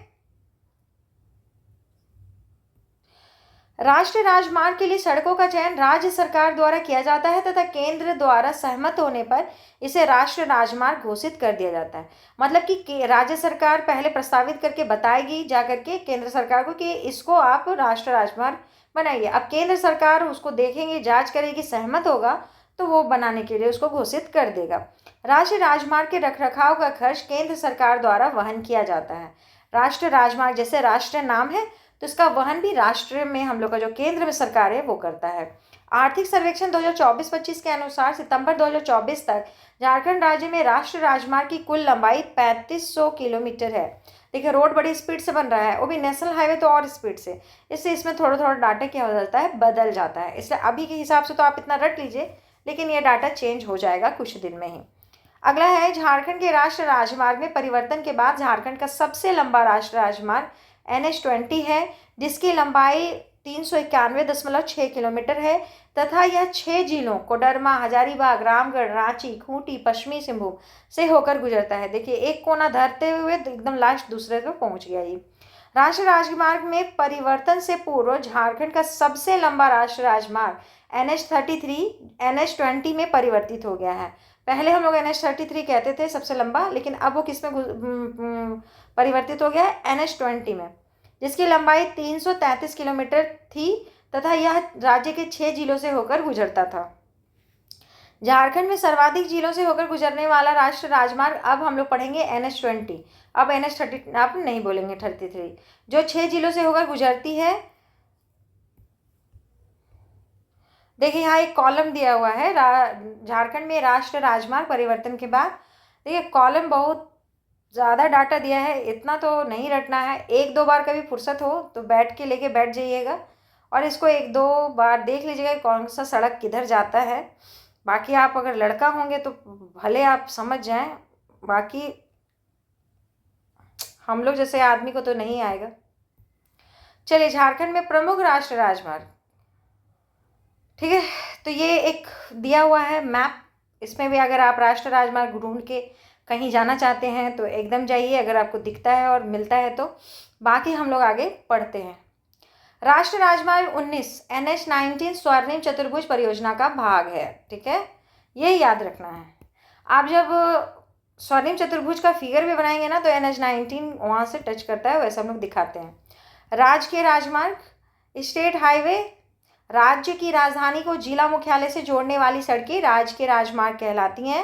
राष्ट्रीय राजमार्ग के लिए सड़कों का चयन राज्य सरकार द्वारा किया जाता है तथा केंद्र द्वारा सहमत होने पर इसे राष्ट्रीय राजमार्ग घोषित कर दिया जाता है। मतलब कि राज्य सरकार पहले प्रस्तावित करके बताएगी जा करके केंद्र सरकार को कि इसको आप राष्ट्रीय राजमार्ग बनाइए। अब केंद्र सरकार उसको देखेंगे, जांच करेगी, सहमत होगा तो वो बनाने के लिए उसको घोषित कर देगा। राष्ट्रीय राजमार्ग के रखरखाव का खर्च केंद्र सरकार द्वारा वहन किया जाता है। राष्ट्रीय राजमार्ग जैसे राष्ट्रीय नाम है तो इसका वहन भी राष्ट्र में हम लोग का जो केंद्र में सरकार है वो करता है। आर्थिक सर्वेक्षण 2024-25 के अनुसार सितंबर 2024 तक झारखंड राज्य में राष्ट्रीय राजमार्ग की कुल लंबाई 3500 किलोमीटर है। देखिए रोड बड़ी स्पीड से बन रहा है, वो भी नेशनल हाईवे तो और स्पीड से, इससे इसमें थोड़ा थोड़ा डाटा क्या हो जाता है, बदल जाता है। इसलिए अभी के हिसाब से तो आप इतना रट लीजिए, लेकिन ये डाटा चेंज हो जाएगा कुछ दिन में ही। अगला है झारखंड के राष्ट्रीय राजमार्ग में परिवर्तन के बाद झारखंड का सबसे लंबा राष्ट्रीय राजमार्ग NH20 है, जिसकी लंबाई 391.6 किलोमीटर है तथा यह 6 जिलों कोडरमा, हजारीबाग, रामगढ़, रांची, खूंटी, पश्चिमी सिंहभूम से होकर गुजरता है। देखिए एक कोना धरते हुए एकदम लास्ट दूसरे पे पहुंच गया ये। राष्ट्रीय राजमार्ग में परिवर्तन से पूर्व झारखंड का सबसे लंबा राष्ट्रीय राजमार्ग NH33 NH20 में परिवर्तित हो गया है। पहले हम लोग NH33 कहते थे सबसे लंबा, लेकिन अब वो किस में परिवर्तित हो गया है? NH20 में, जिसकी लंबाई 333 किलोमीटर थी तथा यह राज्य के 6 जिलों से होकर गुजरता था। झारखंड में सर्वाधिक जिलों से होकर गुजरने वाला राष्ट्रीय राजमार्ग अब हम लोग पढ़ेंगे NH20। अब NH30 आप नहीं बोलेंगे 33, जो 6 जिलों से होकर गुजरती है। देखिए यहाँ एक कॉलम दिया हुआ है झारखंड में राष्ट्रीय राजमार्ग परिवर्तन के बाद। देखिए कॉलम बहुत ज़्यादा डाटा दिया है, इतना तो नहीं रटना है। एक दो बार कभी फुर्सत हो तो बैठ जाइएगा और इसको एक दो बार देख लीजिएगा कौन सा सड़क किधर जाता है। बाकी आप अगर लड़का होंगे तो भले आप समझ जाएं, बाकी हम लोग जैसे आदमी को तो नहीं आएगा। चलिए झारखंड में प्रमुख राष्ट्रीय राजमार्ग, ठीक है, तो ये एक दिया हुआ है मैप। इसमें भी अगर आप राष्ट्रीय राजमार्ग ढूंढ के कहीं जाना चाहते हैं तो एकदम जाइए, अगर आपको दिखता है और मिलता है तो। बाकी हम लोग आगे पढ़ते हैं। राष्ट्रीय राजमार्ग 19 NH19 स्वर्णिम चतुर्भुज परियोजना का भाग है, ठीक है, ये याद रखना है। आप जब स्वर्णिम चतुर्भुज का फिगर भी बनाएंगे ना तो NH19 वहाँ से टच करता है, वैसे हम लोग दिखाते हैं। राजकीय राजमार्ग, स्टेट हाईवे, राज्य की राजधानी को जिला मुख्यालय से जोड़ने वाली सड़कें राजकीय राजमार्ग कहलाती हैं।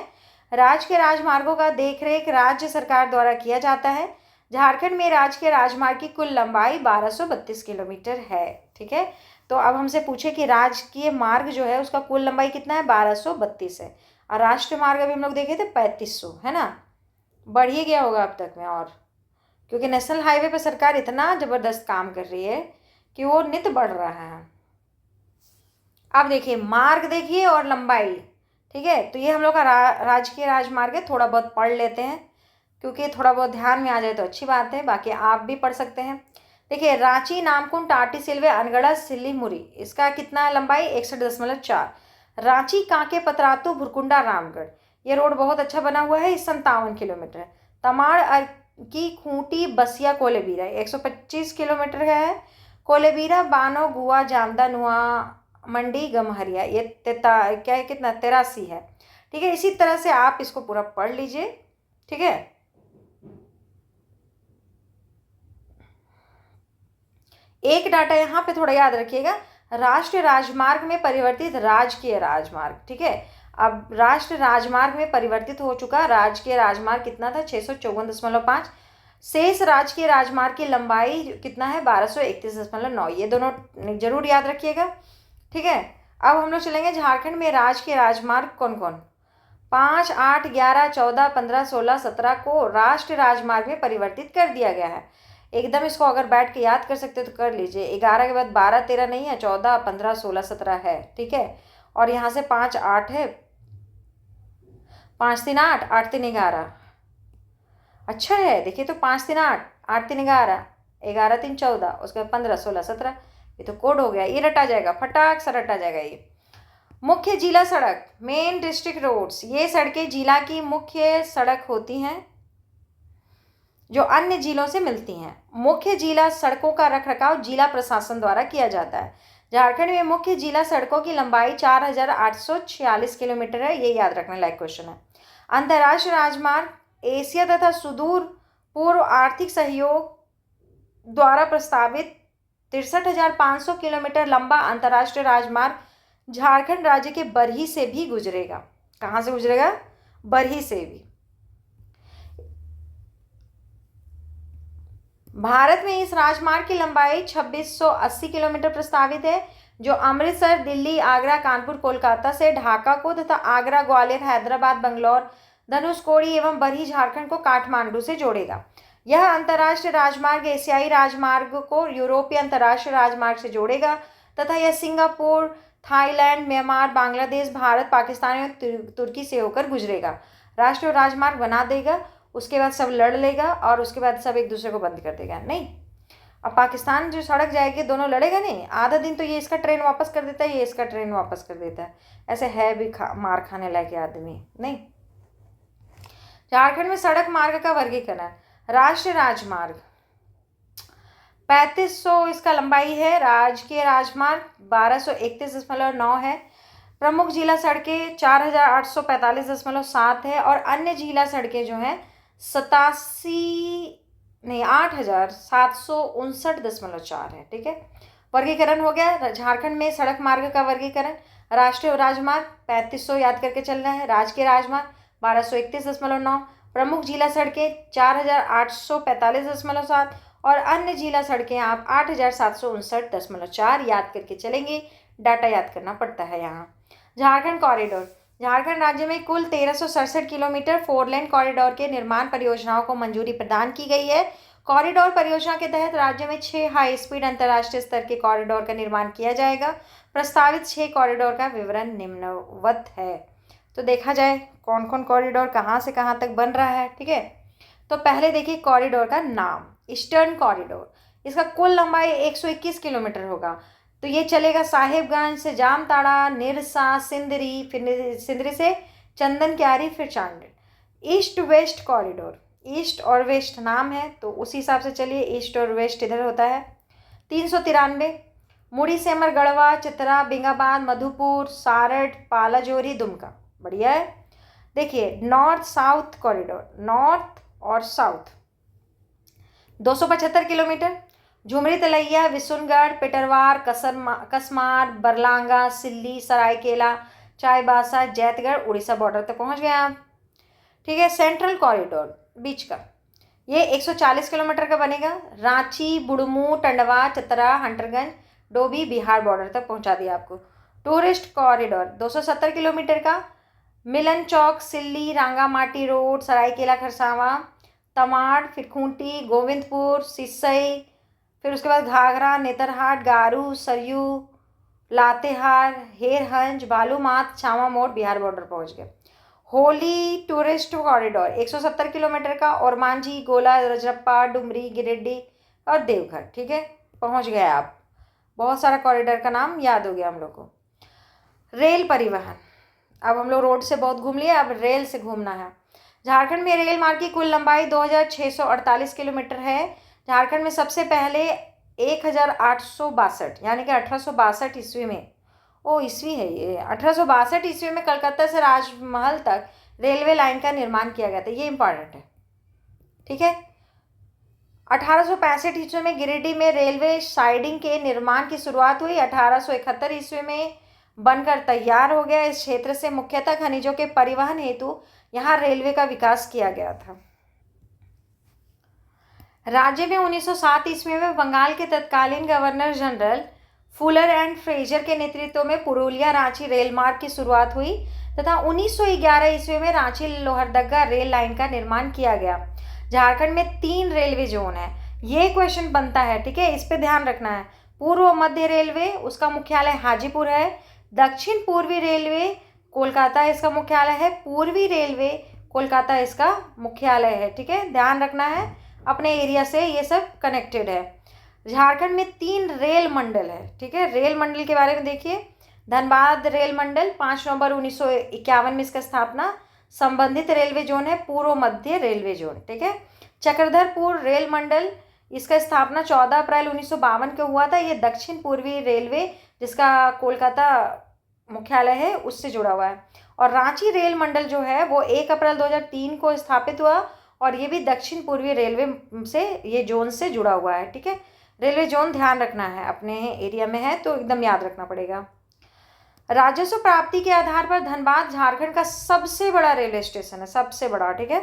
राज्य के राजमार्गों का देखरेख राज्य सरकार द्वारा किया जाता है। झारखंड में राजकीय राजमार्ग की कुल लंबाई 1232 किलोमीटर है, ठीक है। तो अब हमसे पूछे कि राजकीय मार्ग जो है उसका कुल लंबाई कितना है? 1232 है। और राष्ट्रीय मार्ग अभी हम लोग देखे थे 3500, है ना, बढ़ ही गया होगा अब तक में। और क्योंकि नेशनल हाईवे पर सरकार इतना ज़बरदस्त काम कर रही है कि वो नित बढ़ रहा है। अब देखिए मार्ग देखिए और लंबाई, ठीक है, तो ये हम लोग का राजकीय राजमार्ग है। थोड़ा बहुत पढ़ लेते हैं क्योंकि थोड़ा बहुत ध्यान में आ जाए तो अच्छी बात है, बाकी आप भी पढ़ सकते हैं। देखिए रांची, नामकुम, टाटी सिलवे, अनगढ़ा, सिल्लीमुरी, इसका कितना है लंबाई? 61.4। रांची, कांके, पतरातू, भुरकुंडा, रामगढ़, ये रोड बहुत अच्छा बना हुआ है, 57 किलोमीटर है। तमाड़ की, खूंटी, बसिया, कोलेबीरा 125 किलोमीटर का है। कोलेबीरा, बानो, गुआ, जामदा, नुआ, मंडी, गमहरिया, ये क्या है, कितना? 83 है, ठीक है। इसी तरह से आप इसको पूरा पढ़ लीजिए, ठीक है। एक डाटा यहाँ पे थोड़ा याद रखिएगा, राष्ट्रीय राजमार्ग में परिवर्तित राजकीय राजमार्ग, ठीक है। अब राष्ट्रीय राजमार्ग में परिवर्तित हो चुका राजकीय राजमार्ग कितना था? 654.5। शेष राजकीय राजमार्ग की लंबाई कितना है? 1231.9। ये दोनों जरूर याद रखिएगा, ठीक है। अब हम लोग चलेंगे झारखंड में राजकीय राजमार्ग कौन कौन? 5, 8, 11, 14, 15, 16, 17 को राष्ट्रीय राजमार्ग में परिवर्तित कर दिया गया है। एकदम इसको अगर बैठ के याद कर सकते तो कर लीजिए। 11 के बाद 12, 13 नहीं है, 14, 15, 16, 17 है, ठीक है। और यहाँ से 5, 8 है, 5, 3, 8, 8, 3, 11, अच्छा है। देखिए तो 5, 3, 8, 8, 3, 11, 11, 3, 14, उसके बाद 15, 16, 17, ये तो कोड हो गया, ये रटा जाएगा, फटाक से रटा जाएगा ये। मुख्य जिला सड़क, मेन डिस्ट्रिक्ट रोड्स, ये सड़कें जिला की मुख्य सड़क होती हैं जो अन्य जिलों से मिलती हैं। मुख्य जिला सड़कों का रखरखाव जिला प्रशासन द्वारा किया जाता है। झारखंड में मुख्य जिला सड़कों की लंबाई 4846 किलोमीटर है, ये याद रखने लायक क्वेश्चन है। अंतर्राष्ट्रीय राजमार्ग, एशिया तथा सुदूर पूर्व आर्थिक सहयोग द्वारा प्रस्तावित 63,500 किलोमीटर लंबा अंतर्राष्ट्रीय राजमार्ग झारखंड राज्य के बरही से भी गुजरेगा। कहाँ से गुजरेगा? बरही से भी। भारत में इस राजमार्ग की लंबाई 2680 किलोमीटर प्रस्तावित है, जो अमृतसर, दिल्ली, आगरा, कानपुर, कोलकाता से ढाका को तथा आगरा, ग्वालियर, हैदराबाद, बंगलौर, धनुषकोडी एवं बरही झारखंड को काठमांडू से जोड़ेगा। यह अंतर्राष्ट्रीय राजमार्ग एशियाई राजमार्ग को यूरोपीय अंतर्राष्ट्रीय राजमार्ग से जोड़ेगा तथा यह Singapore, Thailand, Myanmar, Bangladesh, Bharat, Pakistan एवं तुर्की से होकर गुजरेगा। राष्ट्रीय राजमार्ग बना देगा, उसके बाद सब लड़ लेगा और उसके बाद सब एक दूसरे को बंद कर देगा, नहीं। अब पाकिस्तान जो सड़क जाएगी, दोनों लड़ेगा नहीं, आधा दिन तो ये इसका ट्रेन वापस कर देता है, ये इसका ट्रेन वापस कर देता है, ऐसे है भी मार खाने लायक आदमी नहीं। झारखंड में सड़क मार्ग का वर्गीकरण। राष्ट्रीय राजमार्ग 3500 इसका लंबाई है, राजकीय राजमार्ग 1231.9 है, प्रमुख जिला सड़कें 4845.7 है, और अन्य जिला सड़कें जो हैं 8759.4 है। ठीक है, वर्गीकरण हो गया। झारखंड में सड़क मार्ग का वर्गीकरण, राष्ट्रीय राजमार्ग 3500 याद करके चलना है, राजकीय राजमार्ग 1231.9, प्रमुख जिला सड़कें 4845.7 और अन्य जिला सड़कें आप 8759.4 याद करके चलेंगे। डाटा याद करना पड़ता है यहाँ। झारखंड कॉरिडोर। झारखंड राज्य में कुल 1367 किलोमीटर 4 लेन कॉरिडोर के निर्माण परियोजनाओं को मंजूरी प्रदान की गई है। कॉरिडोर परियोजना के तहत राज्य में 6 हाई स्पीड अंतर्राष्ट्रीय स्तर के कॉरिडोर का निर्माण किया जाएगा। प्रस्तावित 6 कॉरिडोर का विवरण निम्नवत है। तो देखा जाए कौन कौन कॉरिडोर कहाँ से कहाँ तक बन रहा है। ठीक है, तो पहले देखिए कॉरिडोर का नाम, ईस्टर्न कॉरिडोर। इसका कुल लंबाई 121 किलोमीटर होगा। तो ये चलेगा साहिबगंज से जामताड़ा, निरसा, सिंदरी, फिर सिंदरी से चंदन क्यारी, फिर Chandil. East west corridor, east और वेस्ट नाम है तो उसी हिसाब से चलिए, ईस्ट और वेस्ट इधर होता है। 393 मुड़ी सेमर, गढ़वा, चित्रा, बिंगाबाद, मधुपुर, सारठ, पालाजोरी, दुमका। बढ़िया है। देखिए नॉर्थ साउथ कॉरिडोर, नॉर्थ और साउथ 275 किलोमीटर। झुमरी, तलैया, विसुनगढ़, पिटरवार, कसमार, बरलांगा, सिल्ली, सरायकेला, चाईबासा, जैतगढ़, उड़ीसा बॉर्डर तक पहुंच गए आप। ठीक है, सेंट्रल कॉरिडोर बीच का, ये 140 किलोमीटर का बनेगा। रांची, बुड़मू, टंडवा, चतरा, हंटरगंज, डोभी, बिहार बॉर्डर तक पहुंचा दिया आपको। टूरिस्ट कॉरिडोर 270 किलोमीटर का, मिलन चौक, सिल्ली, रांगामाटी रोड, सरायकेला, खरसावां, तमाड़, फिर खूंटी, गोविंदपुर, सिसई, फिर उसके बाद घाघरा, नेतरहाट, गारू, सरयू, लातेहार, हेरहंज, बालूमाथ, छावा मोड़, बिहार बॉर्डर पहुंच गए। होली टूरिस्ट कॉरिडोर 170 किलोमीटर का, और मांझी, गोला, रजरप्पा, डुमरी, गिरिडीह और देवघर। ठीक है, पहुंच गए आप। बहुत सारा कॉरिडोर का नाम याद हो गया हम लोग को। रेल परिवहन, अब हम लोग रोड से बहुत घूम लिए, अब रेल से घूमना है। झारखंड में रेल मार्ग की कुल लंबाई 2648 किलोमीटर है। झारखंड में सबसे पहले 1862 यानी कि 1862 ईस्वी में, ईस्वी है ये, 1862 ईस्वी में कलकत्ता से राजमहल तक रेलवे लाइन का निर्माण किया गया था। ये इंपॉर्टेंट है। ठीक है, 1865 ईस्वी में गिरिडीह में रेलवे साइडिंग के निर्माण की शुरुआत हुई। 1871 ईस्वी में बनकर तैयार हो गया। इस क्षेत्र से मुख्यतः खनिजों के परिवहन हेतु यहाँ रेलवे का विकास किया गया था। राज्य में 1907 ईस्वी में बंगाल के तत्कालीन governor general Fuller and Fraser के नेतृत्व में पुरुलिया रांची रेल मार्ग की शुरुआत हुई तथा 1911 ईस्वी में रांची लोहरदगा रेल लाइन का निर्माण किया गया। झारखंड में 3 रेलवे जोन है। ये क्वेश्चन बनता है, ठीक है, इस पे ध्यान रखना है। पूर्व मध्य रेलवे, उसका मुख्यालय हाजीपुर है। दक्षिण पूर्वी रेलवे कोलकाता इसका मुख्यालय है। पूर्वी रेलवे कोलकाता इसका मुख्यालय है। ठीक है, ध्यान रखना है, अपने एरिया से ये सब कनेक्टेड है। झारखंड में 3 रेल मंडल है। ठीक है, रेल मंडल के बारे में देखिए। धनबाद रेल मंडल 5 नवंबर 1951 में इसका स्थापना। संबंधित रेलवे जोन है पूर्व मध्य रेलवे जोन। ठीक है, चक्रधरपुर रेल मंडल, इसका स्थापना 14 अप्रैल 1952 को हुआ था। ये दक्षिण पूर्वी रेलवे जिसका कोलकाता मुख्यालय है उससे जुड़ा हुआ है। और रांची रेल मंडल जो है वो 1 अप्रैल 2003 को स्थापित हुआ और ये भी दक्षिण पूर्वी रेलवे से, ये जोन से जुड़ा हुआ है। ठीक है, रेलवे जोन ध्यान रखना है, अपने एरिया में है तो एकदम याद रखना पड़ेगा। राजस्व प्राप्ति के आधार पर धनबाद झारखंड का सबसे बड़ा रेलवे स्टेशन है, सबसे बड़ा। ठीक है,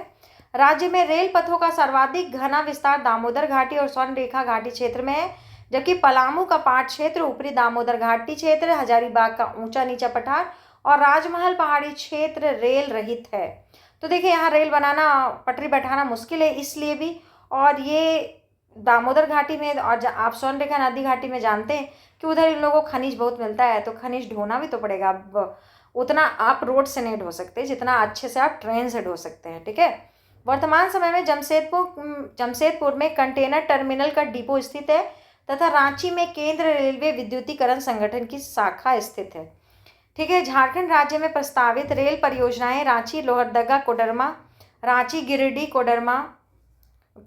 राज्य में रेल पथों का सर्वाधिक घना विस्तार दामोदर घाटी और स्वर्ण रेखा घाटी क्षेत्र में है, जबकि पलामू का पाट क्षेत्र, ऊपरी दामोदर घाटी क्षेत्र, हजारीबाग का ऊंचा नीचा पठार और राजमहल पहाड़ी क्षेत्र रेल रहित है। तो देखिए यहाँ रेल बनाना, पटरी बैठाना मुश्किल है इसलिए भी, और ये दामोदर घाटी में और आप स्वर्ण रेखा नदी घाटी में जानते हैं कि उधर इन लोगों को खनिज बहुत मिलता है, तो खनिज ढोना भी तो पड़ेगा। अब उतना आप रोड से नहीं ढो सकते जितना अच्छे से आप ट्रेन से ढो सकते हैं। ठीक है, वर्तमान समय में जमशेदपुर में कंटेनर टर्मिनल का डिपो स्थित है तथा रांची में केंद्र रेलवे विद्युतीकरण संगठन की शाखा स्थित है। ठीक है। झारखंड राज्य में प्रस्तावित रेल परियोजनाएं रांची लोहरदगा कोडरमा, रांची गिरिडीह कोडरमा,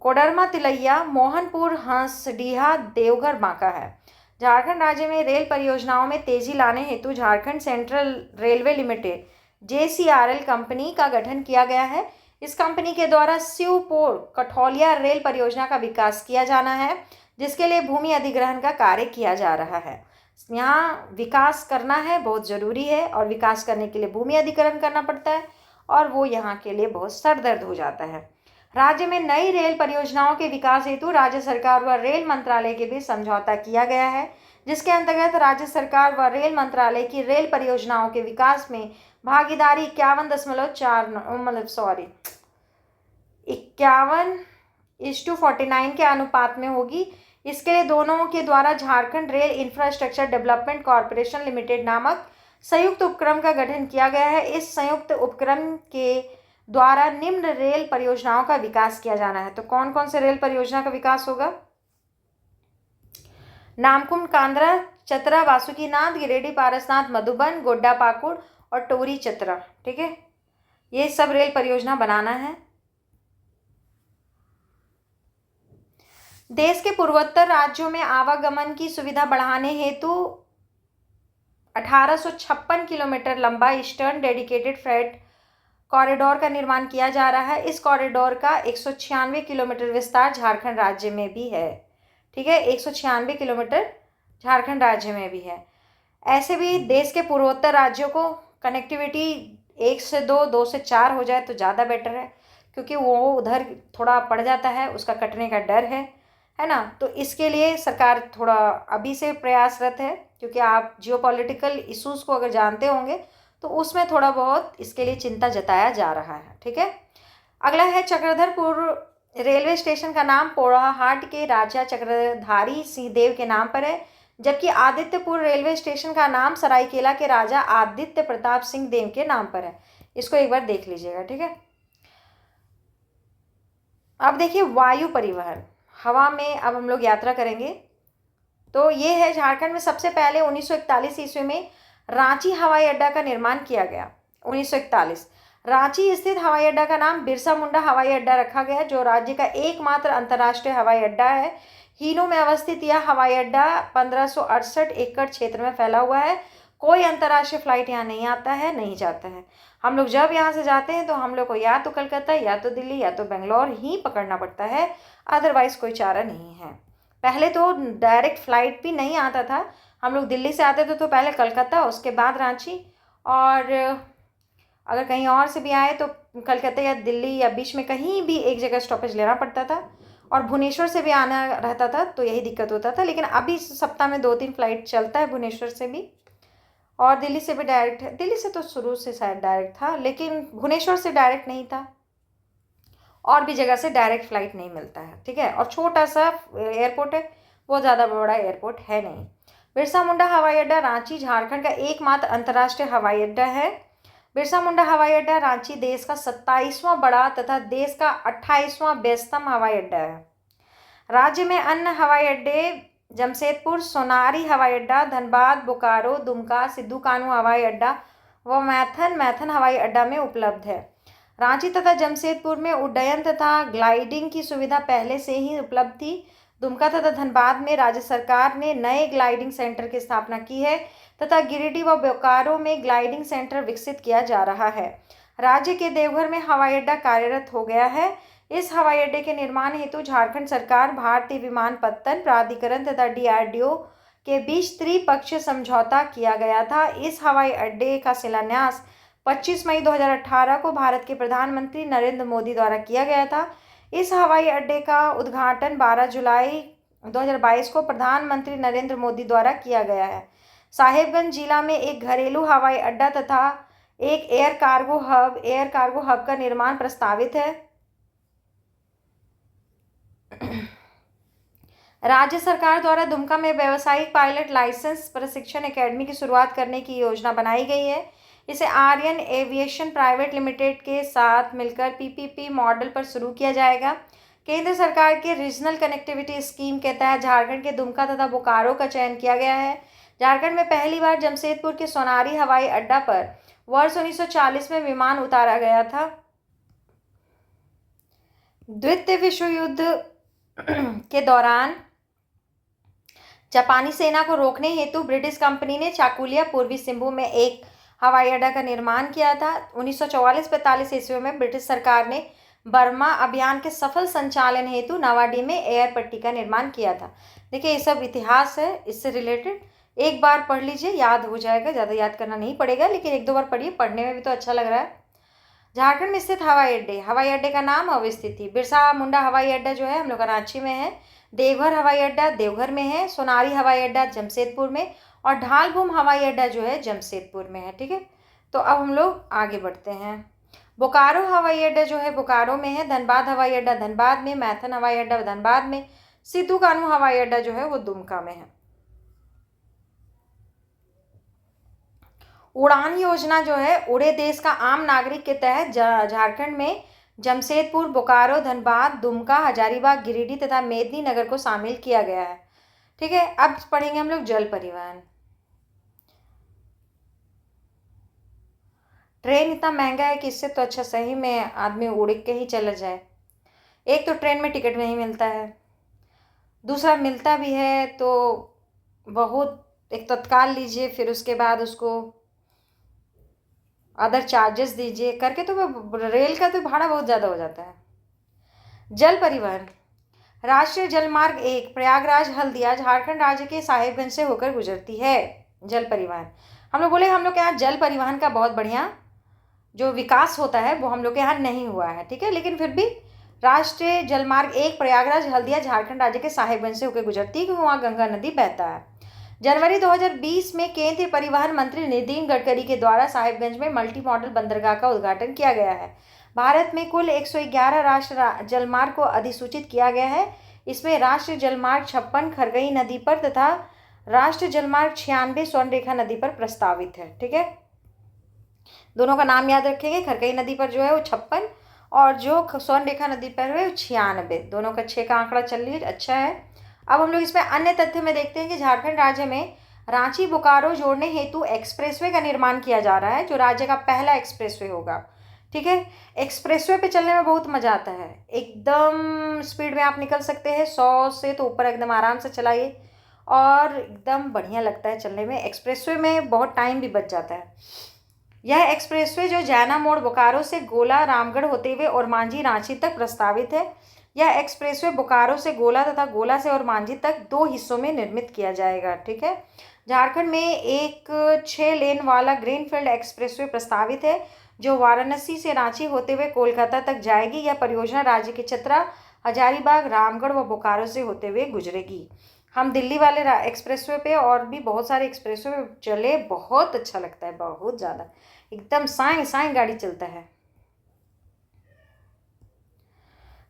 कोडरमा तिलैया, मोहनपुर हंसडीहा, देवघर बांका है। झारखंड राज्य में रेल परियोजनाओं में तेजी लाने हेतु Jharkhand central railway limited JCRL company का गठन किया गया है। इस कंपनी के द्वारा शिवपुर कठौलिया रेल परियोजना का विकास किया जाना है, जिसके लिए भूमि अधिग्रहण का कार्य किया जा रहा है। यहाँ विकास करना है बहुत ज़रूरी है और विकास करने के लिए भूमि अधिग्रहण करना पड़ता है और वो यहाँ के लिए बहुत सरदर्द हो जाता है। राज्य में नई रेल परियोजनाओं के विकास हेतु राज्य सरकार व रेल मंत्रालय के बीच समझौता किया गया है, जिसके अंतर्गत राज्य सरकार व रेल मंत्रालय की रेल परियोजनाओं के विकास में भागीदारी 51:49 के अनुपात में होगी। इसके लिए दोनों के द्वारा Jharkhand rail infrastructure development corporation limited नामक संयुक्त उपक्रम का गठन किया गया है। इस संयुक्त उपक्रम के द्वारा निम्न रेल परियोजनाओं का विकास किया जाना है। तो कौन कौन से रेल परियोजना का विकास होगा? नामकुम कांद्रा, चतरा वासुकीनाथ, गिरिडीह पारसनाथ मधुबन, गोड्डा पाकुड़ और टोरी चतरा। ठीक है, ये सब रेल परियोजना बनाना है। देश के पूर्वोत्तर राज्यों में आवागमन की सुविधा बढ़ाने हेतु 1856 किलोमीटर लंबा ईस्टर्न डेडिकेटेड फ्रेट कॉरिडोर का निर्माण किया जा रहा है। इस कॉरिडोर का 196 किलोमीटर विस्तार झारखंड राज्य में भी है। ठीक है, 196 किलोमीटर झारखंड राज्य में भी है। ऐसे भी देश के पूर्वोत्तर राज्यों को कनेक्टिविटी 1 से 2, 2 से 4 हो जाए तो ज़्यादा बेटर है, क्योंकि वो उधर थोड़ा पड़ जाता है, उसका कटने का डर है ना। तो इसके लिए सरकार थोड़ा अभी से प्रयासरत है, क्योंकि आप जियोपॉलिटिकल इश्यूज़ को अगर जानते होंगे तो उसमें थोड़ा बहुत इसके लिए चिंता जताया जा रहा है। ठीक है, अगला है चक्रधरपुर रेलवे स्टेशन का नाम पोड़ाहाट के राजा चक्रधारी सिंह देव के नाम पर है, जबकि आदित्यपुर रेलवे स्टेशन का नाम सरायकेला के राजा आदित्य प्रताप सिंह देव के नाम पर है। इसको एक बार देख लीजिएगा। ठीक है, अब देखिए वायु परिवहन, हवा में अब हम लोग यात्रा करेंगे। तो ये है झारखंड में सबसे पहले 1941 ईस्वी में रांची हवाई अड्डा का निर्माण किया गया। 1941 रांची स्थित हवाई अड्डा का नाम बिरसा मुंडा हवाई अड्डा रखा गया, जो राज्य का एकमात्र अंतर्राष्ट्रीय हवाई अड्डा है। हीनो में अवस्थित यह हवाई अड्डा 1568 एकड़ क्षेत्र में फैला हुआ है। कोई अंतर्राष्ट्रीय फ्लाइट यहाँ नहीं आता है, नहीं जाता है। हम लोग जब यहाँ से जाते हैं तो हम लोग को या तो कलकत्ता, या तो दिल्ली, या तो बेंगलोर ही पकड़ना पड़ता है, अदरवाइज कोई चारा नहीं है। पहले तो डायरेक्ट फ्लाइट भी नहीं आता था। हम लोग दिल्ली से आते थे तो पहले कलकत्ता, उसके बाद रांची, और अगर कहीं और से भी आए तो कलकत्ता या दिल्ली या बीच में कहीं भी एक जगह स्टॉपेज लेना पड़ता था। और भुवनेश्वर से भी आना रहता था तो यही दिक्कत होता था। लेकिन अभी सप्ताह में 2-3 फ्लाइट चलता है भुवनेश्वर से भी, और दिल्ली से भी डायरेक्ट है। दिल्ली से तो शुरू से शायद डायरेक्ट था, लेकिन भुवनेश्वर से डायरेक्ट नहीं था। और भी जगह से डायरेक्ट फ्लाइट नहीं मिलता है। ठीक है, और छोटा सा एयरपोर्ट है, वो ज़्यादा बड़ा एयरपोर्ट है नहीं। बिरसा मुंडा हवाई अड्डा रांची झारखंड का एकमात्र अंतर्राष्ट्रीय हवाई अड्डा है। बिरसा मुंडा हवाई अड्डा रांची देश का 27वां बड़ा तथा देश का 28वां व्यस्तम हवाई अड्डा है। राज्य में अन्य हवाई अड्डे जमशेदपुर सोनारी हवाई अड्डा, धनबाद, बोकारो, दुमका, सिद्धू कानू हवाई अड्डा व मैथन हवाई अड्डा में उपलब्ध है। रांची तथा जमशेदपुर में उड्डयन तथा ग्लाइडिंग की सुविधा पहले से ही उपलब्ध थी। दुमका तथा धनबाद में राज्य सरकार ने नए ग्लाइडिंग सेंटर की स्थापना की है तथा गिरिडीह व बोकारो में ग्लाइडिंग सेंटर विकसित किया जा रहा है। राज्य के देवघर में हवाई अड्डा कार्यरत हो गया है। इस हवाई अड्डे के निर्माण हेतु झारखंड सरकार, भारतीय विमानपत्तन प्राधिकरण तथा DRDO के बीच त्रिपक्षीय समझौता किया गया था। इस हवाई अड्डे का शिलान्यास 25 मई 2018 को भारत के प्रधानमंत्री नरेंद्र मोदी द्वारा किया गया था। इस हवाई अड्डे का उद्घाटन 12 जुलाई 2022 को प्रधानमंत्री नरेंद्र मोदी द्वारा किया गया है। साहेबगंज जिला में एक घरेलू हवाई अड्डा तथा एक एयर कार्गो हब का निर्माण प्रस्तावित है। राज्य सरकार द्वारा दुमका में व्यावसायिक पायलट लाइसेंस प्रशिक्षण एकेडमी की शुरुआत करने की योजना बनाई गई है। इसे आर्यन एविएशन प्राइवेट लिमिटेड के साथ मिलकर पीपीपी मॉडल पर शुरू किया जाएगा। केंद्र सरकार के रीजनल कनेक्टिविटी स्कीम के तहत झारखंड के दुमका तथा बोकारो का चयन किया गया है। झारखंड में पहली बार जमशेदपुर के सोनारी हवाई अड्डा पर वर्ष 1940 में विमान उतारा गया था। द्वितीय विश्व युद्ध के दौरान जापानी सेना को रोकने हेतु ब्रिटिश कंपनी ने चाकुलिया पूर्वी सिंहभूम में एक हवाई अड्डा का निर्माण किया था। 1944-45 ईस्वी में ब्रिटिश सरकार ने बर्मा अभियान के सफल संचालन हेतु नवाडी में एयर पट्टी का निर्माण किया था। देखिए ये सब इतिहास है, इससे रिलेटेड एक बार पढ़ लीजिए, याद हो जाएगा, ज़्यादा याद करना नहीं पड़ेगा, लेकिन एक दो बार पढ़िए, पढ़ने में भी तो अच्छा लग रहा है। झारखंड में स्थित हवाई अड्डे का नाम और स्थिति। बिरसा मुंडा हवाई अड्डा जो है हम लोग रांची में है। देवघर हवाई अड्डा देवघर में है। सोनारी हवाई अड्डा जमशेदपुर में और ढालभूम हवाई अड्डा जो है जमशेदपुर में है। ठीक है, तो अब हम लोग आगे बढ़ते हैं। बोकारो हवाई अड्डा जो है बोकारो में है। धनबाद हवाई अड्डा धनबाद में। मैथन हवाई अड्डा धनबाद में। सिद्धू कान्हू हवाई अड्डा जो है वो दुमका में है। उड़ान योजना जो है उड़े देश का आम नागरिक के तहत झारखंड में जमशेदपुर, बोकारो, धनबाद, दुमका, हजारीबाग, गिरिडीह तथा मेदिनीनगर को शामिल किया गया है। ठीक है, अब पढ़ेंगे हम लोग जल परिवहन। ट्रेन इतना महंगा है कि इससे तो अच्छा सही में आदमी उड़ के ही चला जाए। एक तो ट्रेन में टिकट नहीं मिलता है, दूसरा मिलता भी है तो बहुत, एक तत्काल लीजिए फिर उसके बाद उसको अदर चार्जेस दीजिए करके, तो रेल का तो भाड़ा बहुत ज़्यादा हो जाता है। जल परिवहन। राष्ट्रीय जलमार्ग 1 प्रयागराज हल्दिया झारखंड राज्य के साहेबगंज से होकर गुजरती है। जल परिवहन हम लोग के यहाँ जल परिवहन का बहुत बढ़िया जो विकास होता है वो हम लोग के यहाँ नहीं हुआ है। ठीक है, लेकिन फिर भी राष्ट्रीय जलमार्ग 1 प्रयागराज हल्दिया झारखंड राज्य के साहेबगंज से होकर गुजरती है क्योंकि वहाँ गंगा नदी बहता है। जनवरी 2020 में केंद्रीय परिवहन मंत्री नितिन गडकरी के द्वारा साहिबगंज में मल्टी मॉडल बंदरगाह का उद्घाटन किया गया है। भारत में कुल 111 राष्ट्रीय जलमार्ग को अधिसूचित किया गया है। इसमें राष्ट्रीय जलमार्ग 56 खरगई नदी पर तथा राष्ट्रीय जलमार्ग 96 स्वर्णरेखा नदी पर प्रस्तावित है। ठीक है, दोनों का नाम याद रखेंगे। खरगई नदी पर जो है वो 56 और जो स्वर्णरेखा नदी पर है वो 96। दोनों का 6 का आंकड़ा चल रही अच्छा है। अब हम लोग इसमें अन्य तथ्य में देखते हैं कि झारखंड राज्य में रांची बोकारो जोड़ने हेतु एक्सप्रेसवे का निर्माण किया जा रहा है, जो राज्य का पहला एक्सप्रेसवे होगा। ठीक है, एक्सप्रेसवे पे चलने में बहुत मज़ा आता है, एकदम स्पीड में आप निकल सकते हैं, 100 से तो ऊपर एकदम आराम से चलाइए और एकदम बढ़िया लगता है चलने में। एक्सप्रेसवे में बहुत टाइम भी बच जाता है। यह एक्सप्रेसवे जो जैना मोड़ बोकारो से गोला रामगढ़ होते हुए और मांझी रांची तक प्रस्तावित है। यह एक्सप्रेसवे बोकारो से गोला तथा गोला से और मांझी तक 2 हिस्सों में निर्मित किया जाएगा। ठीक है, झारखंड में एक 6 लेन वाला ग्रीनफील्ड एक्सप्रेसवे प्रस्तावित है जो वाराणसी से रांची होते हुए कोलकाता तक जाएगी। यह परियोजना राज्य के चतरा, हजारीबाग, रामगढ़ व बोकारो से होते हुए गुजरेगी। हम दिल्ली वाले एक्सप्रेसवे पे और भी बहुत सारे एक्सप्रेसवे पे चले, बहुत अच्छा लगता है, बहुत ज़्यादा, एकदम साए साए गाड़ी चलता है।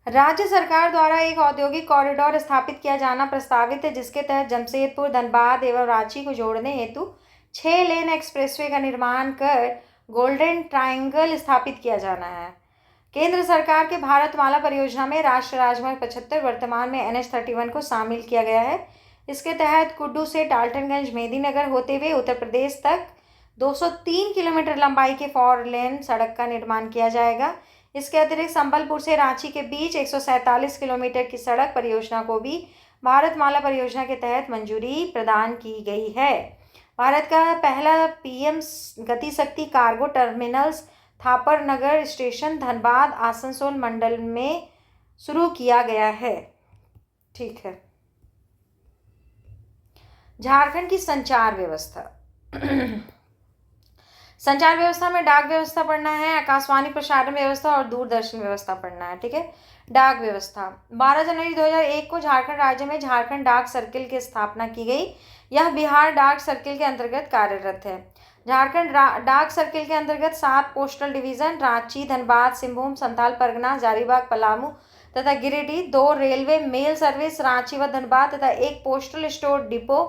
राज्य सरकार द्वारा एक औद्योगिक कॉरिडोर स्थापित किया जाना प्रस्तावित है जिसके तहत जमशेदपुर, धनबाद एवं रांची को जोड़ने हेतु 6 लेन एक्सप्रेसवे का निर्माण कर गोल्डन ट्रायंगल स्थापित किया जाना है। केंद्र सरकार के भारतमाला परियोजना में राष्ट्रीय राजमार्ग 75 वर्तमान में NH-31 को शामिल किया गया है। इसके तहत कुड्डू से डाल्टनगंज मेदिनीनगर होते हुए उत्तर प्रदेश तक 203 किलोमीटर लंबाई के 4 लेन सड़क का निर्माण किया जाएगा। इसके अतिरिक्त संबलपुर से रांची के बीच 147 किलोमीटर की सड़क परियोजना को भी भारतमाला परियोजना के तहत मंजूरी प्रदान की गई है। भारत का पहला PM गति शक्ति कार्गो टर्मिनल्स थापर नगर स्टेशन धनबाद आसनसोल मंडल में शुरू किया गया है। ठीक है, झारखंड की संचार व्यवस्था। संचार व्यवस्था में डाक व्यवस्था पढ़ना है, आकाशवाणी प्रसारण व्यवस्था और दूरदर्शन व्यवस्था पढ़ना है। ठीक है, डाक व्यवस्था 12 जनवरी 2001 को झारखंड राज्य में झारखंड डाक सर्किल की स्थापना की गई। यह बिहार डाक सर्किल के अंतर्गत कार्यरत है। झारखंड डाक सर्किल के अंतर्गत 7 पोस्टल डिवीजन रांची, धनबाद, सिंहभूम, संथाल परगना, हजारीबाग, पलामू तथा Giridih, 2 railway mail service Ranchi व धनबाद तथा 1 पोस्टल स्टोर डिपो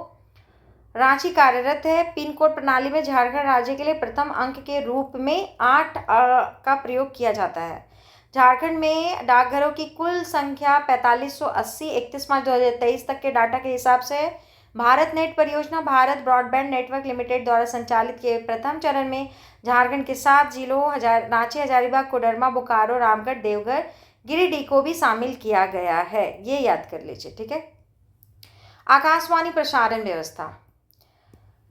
रांची कार्यरत है। पिन कोड प्रणाली में झारखंड राज्य के लिए प्रथम अंक के रूप में 8 का प्रयोग किया जाता है। झारखंड में डाकघरों की कुल संख्या 4580 31 मार्च 2023 तक के डाटा के हिसाब से है। भारत नेट परियोजना भारत ब्रॉडबैंड नेटवर्क लिमिटेड द्वारा संचालित के प्रथम चरण में झारखंड के 7 जिलों रांची, हजारीबाग, कोडरमा, बोकारो, रामगढ़, देवघर, गिरिडीह को भी शामिल किया गया है। ये याद कर लीजिए, ठीक है। आकाशवाणी प्रसारण व्यवस्था।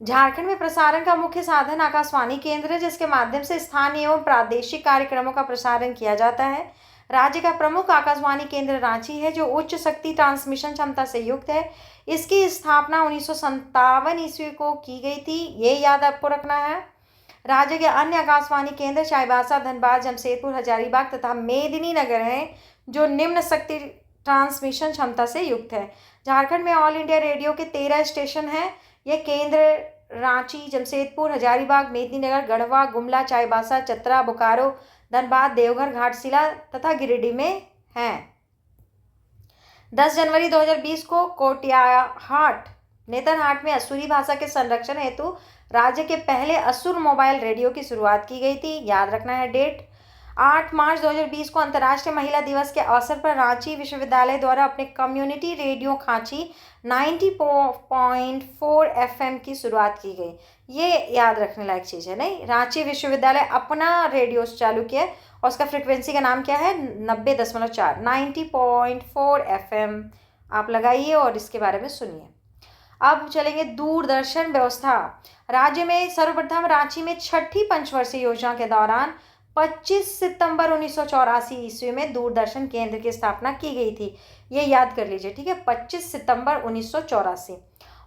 झारखंड में प्रसारण का मुख्य साधन आकाशवाणी केंद्र है, जिसके माध्यम से स्थानीय एवं प्रादेशिक कार्यक्रमों का प्रसारण किया जाता है। राज्य का प्रमुख आकाशवाणी केंद्र रांची है, जो उच्च शक्ति ट्रांसमिशन क्षमता से युक्त है। इसकी स्थापना 1957 ईस्वी को की गई थी, ये याद आपको रखना है। राज्य के अन्य आकाशवाणी केंद्र चाईबासा, धनबाद, जमशेदपुर, हजारीबाग तथा मेदिनीनगर हैं, जो निम्न शक्ति ट्रांसमिशन क्षमता से युक्त है। झारखंड में ऑल इंडिया रेडियो के 13 स्टेशन हैं। ये केंद्र रांची, जमशेदपुर, हजारीबाग, मेदिनीनगर, गढ़वा, गुमला, चाईबासा, चतरा, बोकारो, धनबाद, देवघर, घाटशिला तथा गिरिडीह में हैं। 10 जनवरी 2020 को कोटियाहाट, नेतरहाट में असुरी भाषा के संरक्षण हेतु राज्य के पहले असुर मोबाइल रेडियो की शुरुआत की गई थी, याद रखना है डेट। 8 मार्च 2020 को अंतर्राष्ट्रीय महिला दिवस के अवसर पर रांची विश्वविद्यालय द्वारा अपने कम्युनिटी रेडियो खांची 90.4 FM की शुरुआत की गई। ये याद रखने लायक चीज़ है, नहीं। रांची विश्वविद्यालय अपना रेडियो चालू किया और उसका फ्रिक्वेंसी का नाम क्या है? 90.4 90.4 FM आप लगाइए और इसके बारे में सुनिए। अब चलेंगे दूरदर्शन व्यवस्था। राज्य में सर्वप्रथम रांची में 6ठी पंचवर्षीय योजना के दौरान 25 सितंबर 1984 ईस्वी में दूरदर्शन केंद्र की स्थापना की गई थी। ये याद कर लीजिए, ठीक है। 25 सितंबर 1984।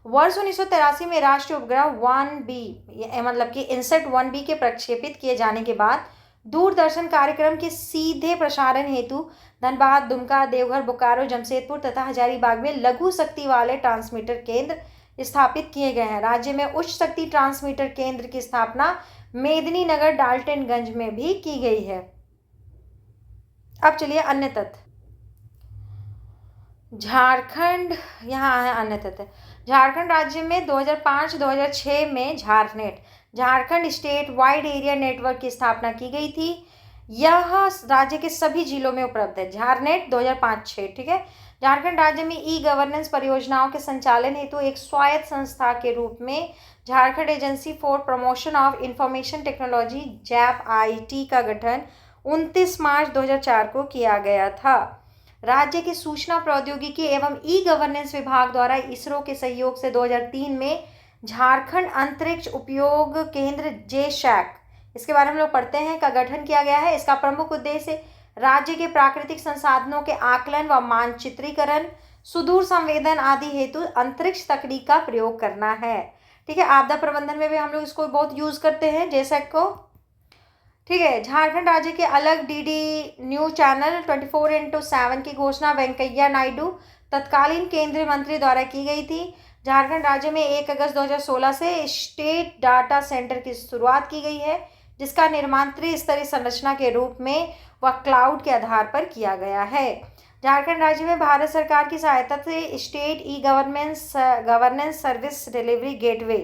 वर्ष 1983 में राष्ट्रीय उपग्रह 1B मतलब कि इनसेट 1B के प्रक्षेपित किए जाने के बाद दूरदर्शन कार्यक्रम के सीधे प्रसारण हेतु धनबाद, दुमका, देवघर, बोकारो, जमशेदपुर तथा हजारीबाग में लघु शक्ति वाले ट्रांसमीटर केंद्र स्थापित किए गए हैं। राज्य में उच्च शक्ति ट्रांसमीटर केंद्र की स्थापना मेदिनीनगर, डाल्टनगंज में भी की गई है। अब चलिए अन्य तथ्य। झारखंड, यहाँ है अन्य तथ्य। झारखंड राज्य में 2005-2006 में Jharkhand state wide area network की स्थापना की गई थी। यह राज्य के सभी जिलों में उपलब्ध है। झारनेट 2005-06, ठीक है। झारखंड राज्य में ई गवर्नेंस परियोजनाओं के संचालन हेतु एक स्वायत्त संस्था के रूप में Jharkhand agency for promotion of information technology JAP-IT का गठन 29 मार्च 2004 को किया गया था। राज्य के सूचना प्रौद्योगिकी एवं ई गवर्नेंस विभाग द्वारा इसरो के सहयोग से 2003 में झारखंड अंतरिक्ष उपयोग केंद्र JSAC, इसके बारे में लोग पढ़ते हैं, का गठन किया गया है। इसका प्रमुख उद्देश्य राज्य के प्राकृतिक संसाधनों के आकलन व मानचित्रीकरण, सुदूर संवेदन आदि हेतु अंतरिक्ष तकनीक का प्रयोग करना है, ठीक है। आपदा प्रबंधन में भी हम लोग इसको बहुत यूज़ करते हैं, JSAC को, ठीक है। झारखंड राज्य के अलग DD न्यूज चैनल 24/7 की घोषणा वेंकैया नायडू तत्कालीन केंद्रीय मंत्री द्वारा की गई थी। झारखंड राज्य में 1 अगस्त 2016 से स्टेट डाटा सेंटर की शुरुआत की गई है, जिसका निर्माण त्रिस्तरीय संरचना के रूप में व क्लाउड के आधार पर किया गया है। झारखंड राज्य में भारत सरकार की सहायता से state e governance service delivery gateway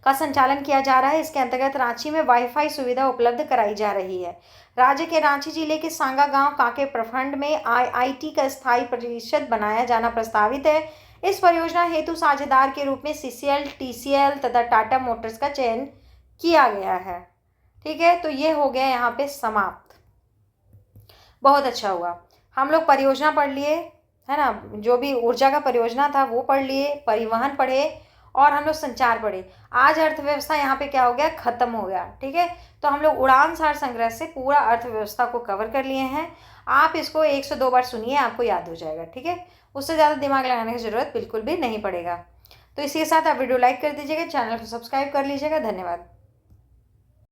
का संचालन किया जा रहा है। इसके अंतर्गत रांची में वाईफाई सुविधा उपलब्ध कराई जा रही है। राज्य के रांची जिले के सांगा गांव कांके प्रखंड में IIT का स्थायी परिषद बनाया जाना प्रस्तावित है। इस परियोजना हेतु साझेदार के रूप में CCL, TCL तथा टाटा मोटर्स का चयन किया गया है, ठीक है। तो ये हो गया यहाँ पे समाप्त। बहुत अच्छा हुआ, हम लोग परियोजना पढ़ लिए, है ना। जो भी ऊर्जा का परियोजना था वो पढ़ लिए, परिवहन पढ़े और हम लोग संचार पढ़े। आज अर्थव्यवस्था यहाँ पे क्या हो गया, खत्म हो गया, ठीक है। तो हम लोग उड़ान सार संग्रह से पूरा अर्थव्यवस्था को कवर कर लिए हैं। आप इसको 102 बार सुनिए, आपको याद हो जाएगा, ठीक है। उससे ज़्यादा दिमाग लगाने की ज़रूरत बिल्कुल भी नहीं पड़ेगा। तो इसी के साथ आप वीडियो लाइक कर दीजिएगा, चैनल को सब्सक्राइब कर लीजिएगा। धन्यवाद।